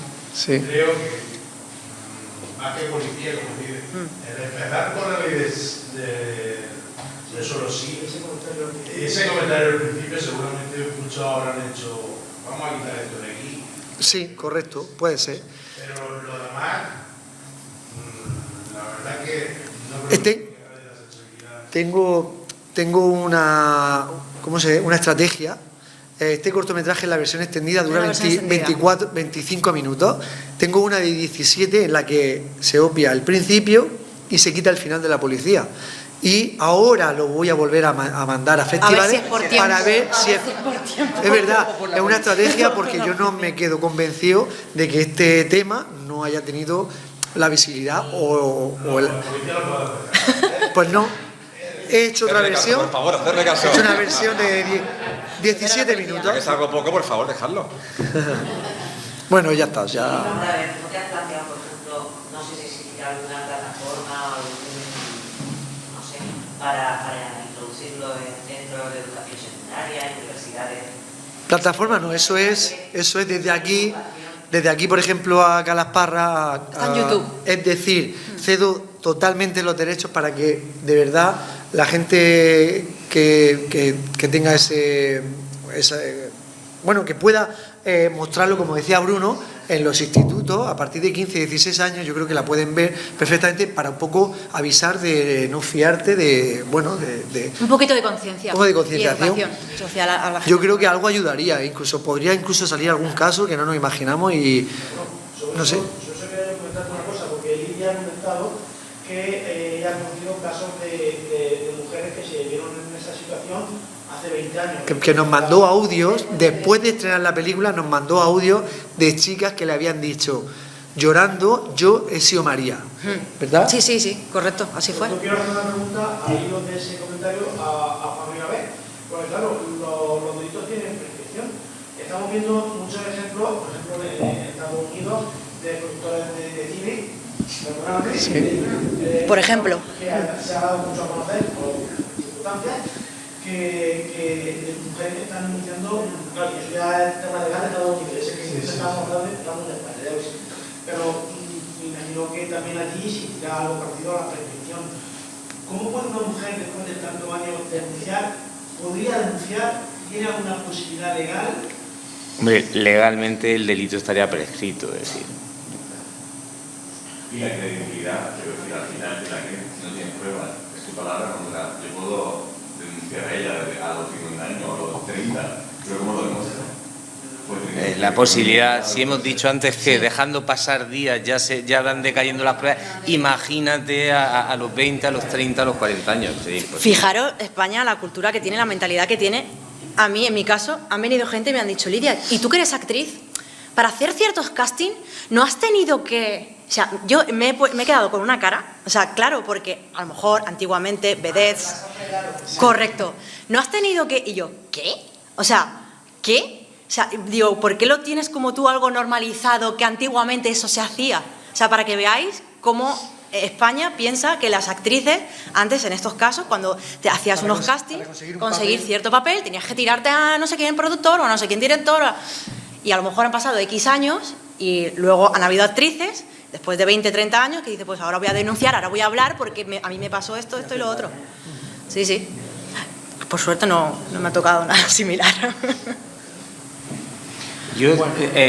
R: creo que más que policía, como dice, el empezar con la ley de solo sí, ese comentario al principio seguramente muchos habrán hecho... Vamos a quitar esto de aquí.
L: Sí, correcto, puede ser.
R: Pero lo demás, la verdad que no creo que
L: tengo una estrategia. Este cortometraje en la versión extendida dura 25 minutos. Tengo una de 17 en la que se obvia el principio y se quita el final de la policía. Y ahora lo voy a volver a mandar a festivales para ver si es verdad, es una estrategia porque yo no me quedo convencido de que este tema no haya tenido la visibilidad pues no. he hecho otra versión.
J: Por favor, hacerle caso.
L: He hecho una versión de 17 minutos.
J: Que es algo poco, por favor, dejadlo.
L: Bueno, ya está. Ya...
P: ¿No te has planteado, por ejemplo, no sé si existirá alguna plataforma o algún, no sé, para introducirlo en centros de educación secundaria, en universidades?
L: Plataforma no, eso es desde aquí, por ejemplo, a Calasparra.
N: Está en YouTube.
L: Es decir, cedo totalmente los derechos para que de verdad la gente que tenga bueno, que pueda mostrarlo, como decía Bruno, en los institutos, a partir de 15, 16 años, yo creo que la pueden ver perfectamente para un poco avisar de no fiarte de, bueno, de
N: un poquito de conciencia.
L: Un poco de concienciación.
N: Y educación social a la gente.
L: Yo creo que algo ayudaría, podría salir algún caso que no nos imaginamos y no sé.
M: Yo quería comentar una cosa, porque Lidia ha comentado que ella ha conocido casos de mujeres que se vieron en esa situación hace 20 años.
L: Que nos mandó audios, después de estrenar la película, nos mandó audios de chicas que le habían dicho, llorando, yo he sido María, ¿verdad?
N: Sí, correcto, así fue.
M: Yo quiero hacer una pregunta al hilo de ese comentario a Juan Mirabé, porque claro, los delitos tienen prescripción. Estamos viendo muchos ejemplos, por ejemplo, en Estados Unidos, de productores de cine,
N: por ejemplo,
M: que se ha dado mucho a conocer por circunstancias, que mujeres que están denunciando, claro, y eso ya es tema legal de Estados Unidos, ese que estamos hablando de España, pero me imagino que también allí existirá algo parecido a la prescripción. ¿Cómo puede una mujer, después de tantos años, denunciar? ¿Podría denunciar? ¿Tiene alguna posibilidad legal?
O: Hombre, legalmente el delito estaría prescrito, es decir.
G: Y la credibilidad, quiero decir, al final, de la que no tiene pruebas, es tu palabra, cuando yo puedo denunciar a ella a los 50 años o a los 30, pero ¿cómo lo demuestra?
O: La posibilidad, si hemos dicho antes que dejando pasar días ya van decayendo las pruebas, imagínate a los 20, a los 30, a los 40 años.
N: Fijaros, España, la cultura que tiene, la mentalidad que tiene. A mí, en mi caso, han venido gente y me han dicho, Lidia, ¿y tú que eres actriz? Para hacer ciertos castings, ¿no has tenido que...? O sea, yo me he quedado con una cara, o sea, claro, porque a lo mejor antiguamente, vedettes... Correcto. ¿No has tenido que...? Y yo, ¿qué? O sea, ¿qué? O sea, digo, ¿por qué lo tienes como tú algo normalizado que antiguamente eso se hacía? O sea, para que veáis cómo España piensa que las actrices, antes en estos casos, cuando te hacías unos castings, conseguir cierto papel, tenías que tirarte a no sé quién productor o a no sé quién director, y a lo mejor han pasado X años y luego han habido actrices, después de 20, 30 años, que dicen, pues ahora voy a denunciar, ahora voy a hablar porque a mí me pasó esto y lo otro. Sí. Por suerte no me ha tocado nada similar.
O: Yo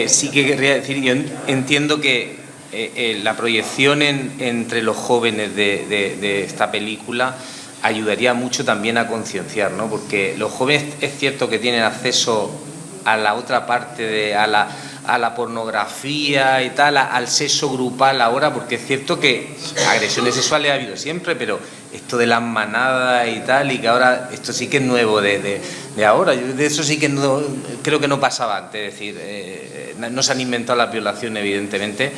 O: sí que querría decir, yo entiendo que la proyección entre los jóvenes de esta película ayudaría mucho también a concienciar, ¿no? Porque los jóvenes es cierto que tienen acceso a la otra parte, a la pornografía y tal, al sexo grupal ahora, porque es cierto que agresiones sexuales ha habido siempre, pero esto de las manadas y tal, y que ahora esto sí que es nuevo de ahora. Yo de eso sí que no, creo que no pasaba antes, es decir, no se han inventado las violaciones, evidentemente,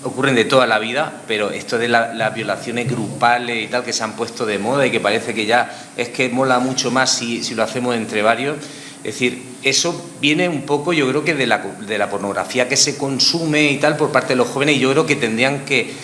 O: ocurren de toda la vida, pero esto de las violaciones grupales y tal, que se han puesto de moda y que parece que ya es que mola mucho más si lo hacemos entre varios. Es decir, eso viene un poco, yo creo que de la pornografía que se consume y tal por parte de los jóvenes, y yo creo que tendrían que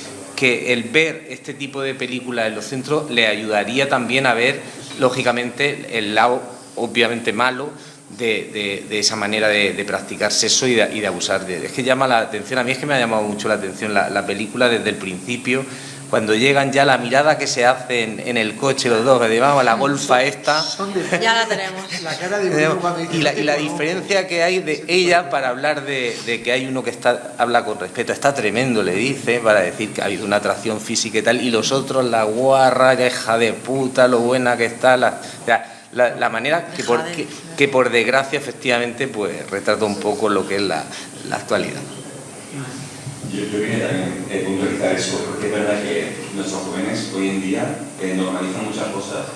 O: el ver este tipo de películas en los centros le ayudaría también a ver, lógicamente, el lado obviamente malo de esa manera de practicar sexo y de abusar de... Es que llama la atención, a mí es que me ha llamado mucho la atención la película desde el principio, cuando llegan ya la mirada que se hace en el coche los dos, que llevamos la golfa esta...
N: Ya la tenemos.
L: La cara de
O: y la diferencia que hay de ella para hablar de que hay uno que habla con respeto, está tremendo, le dice, para decir que ha habido una atracción física y tal, y los otros, la guarra, la hija de puta, lo buena que está, la manera que por desgracia efectivamente pues retrata un poco lo que es la actualidad.
G: Yo quería también puntualizar eso, porque es verdad que nuestros jóvenes hoy en día normalizan muchas cosas.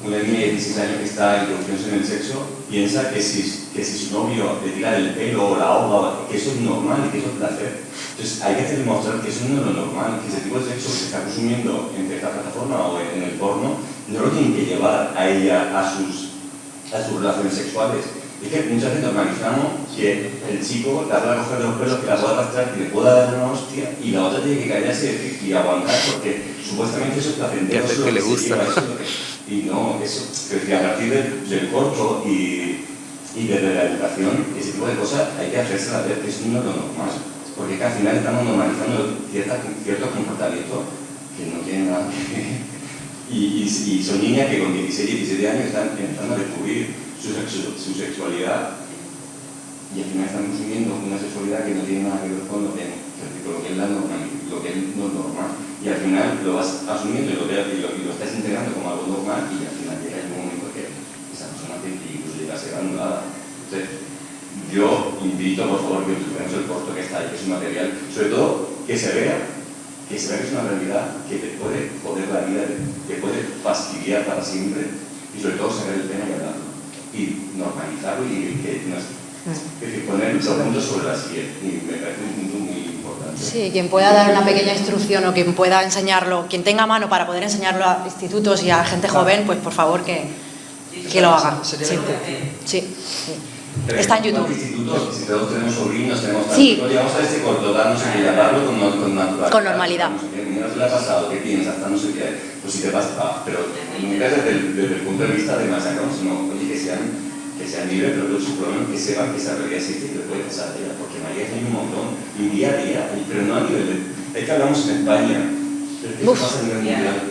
G: Una niña de 16 años que está introduciéndose en el sexo piensa que si su novio le tira el pelo o la ahoga, que eso es normal y que eso es placer. Entonces hay que hacer demostrar que eso no es lo normal, que ese tipo de sexo que se está consumiendo en esta plataforma o en el porno no lo tienen que llevar a ella a sus relaciones sexuales. Es que muchas veces normalizamos que el chico la pueda coger de los pelos, que la pueda arrastrar, que le pueda dar una hostia, y la otra tiene que callarse y aguantar porque supuestamente eso es placentero.
O: Es que le gusta.
G: Y no, eso. Pero que a partir del corto y desde la educación, ese tipo de cosas hay que hacerse la vez, es no lo normal. Porque que al final estamos normalizando ciertos comportamientos que no tienen nada que ver. Y son niñas que con 16, 17 años están empezando a descubrir su sexualidad y al final están consumiendo una sexualidad que no tiene nada que ver con lo que es la normal, lo que es lo normal. Y al final lo vas asumiendo y lo estás integrando como algo normal y al final llega el momento que esa persona incluso llega a ser anulada. Entonces, yo invito, por favor, que veamos el corto que está ahí, que es un material, sobre todo que se vea que es una realidad que te puede joder la vida, te puede fastidiar para siempre y sobre todo saber el tema y hablarlo y normalizarlo y que no es decir, poner los puntos sobre las sillas y me parece un punto muy importante.
N: Sí, quien pueda dar una pequeña instrucción o quien pueda enseñarlo, quien tenga mano para poder enseñarlo a institutos y a gente joven, pues por favor que lo haga. Sí. Está en YouTube.
G: Si todos tenemos sobrinos, tenemos
N: sí.
G: Llegamos a este corto, no sé qué, hablarlo con naturalidad.
N: Con normalidad.
G: No se le ha pasado, ¿qué tienes? Hasta no sé qué. Pues si te pasa, pero nunca desde el punto de vista de machacarnos, sino oye, que sean libres, pero por lo menos que sepan que esa realidad existe y que puede pasar a ella. Porque María hay un montón, y día a día, pero no a nivel de. Es que hablamos en España, pero ¿qué pasa a nivel mundial?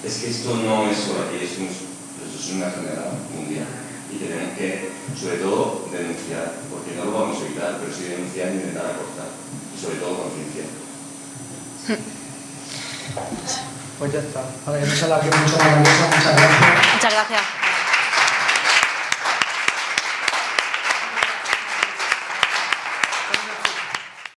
G: Es que esto no es solo aquí, eso es una enfermedad mundial. Y tenemos que, sobre todo, denunciar, porque no lo vamos a evitar, pero sí denunciar y intentar acortar, y sobre todo concienciar.
L: Pues ya está. A ver, no se alargue mucho más la cosa. Muchas gracias.
N: Muchas gracias.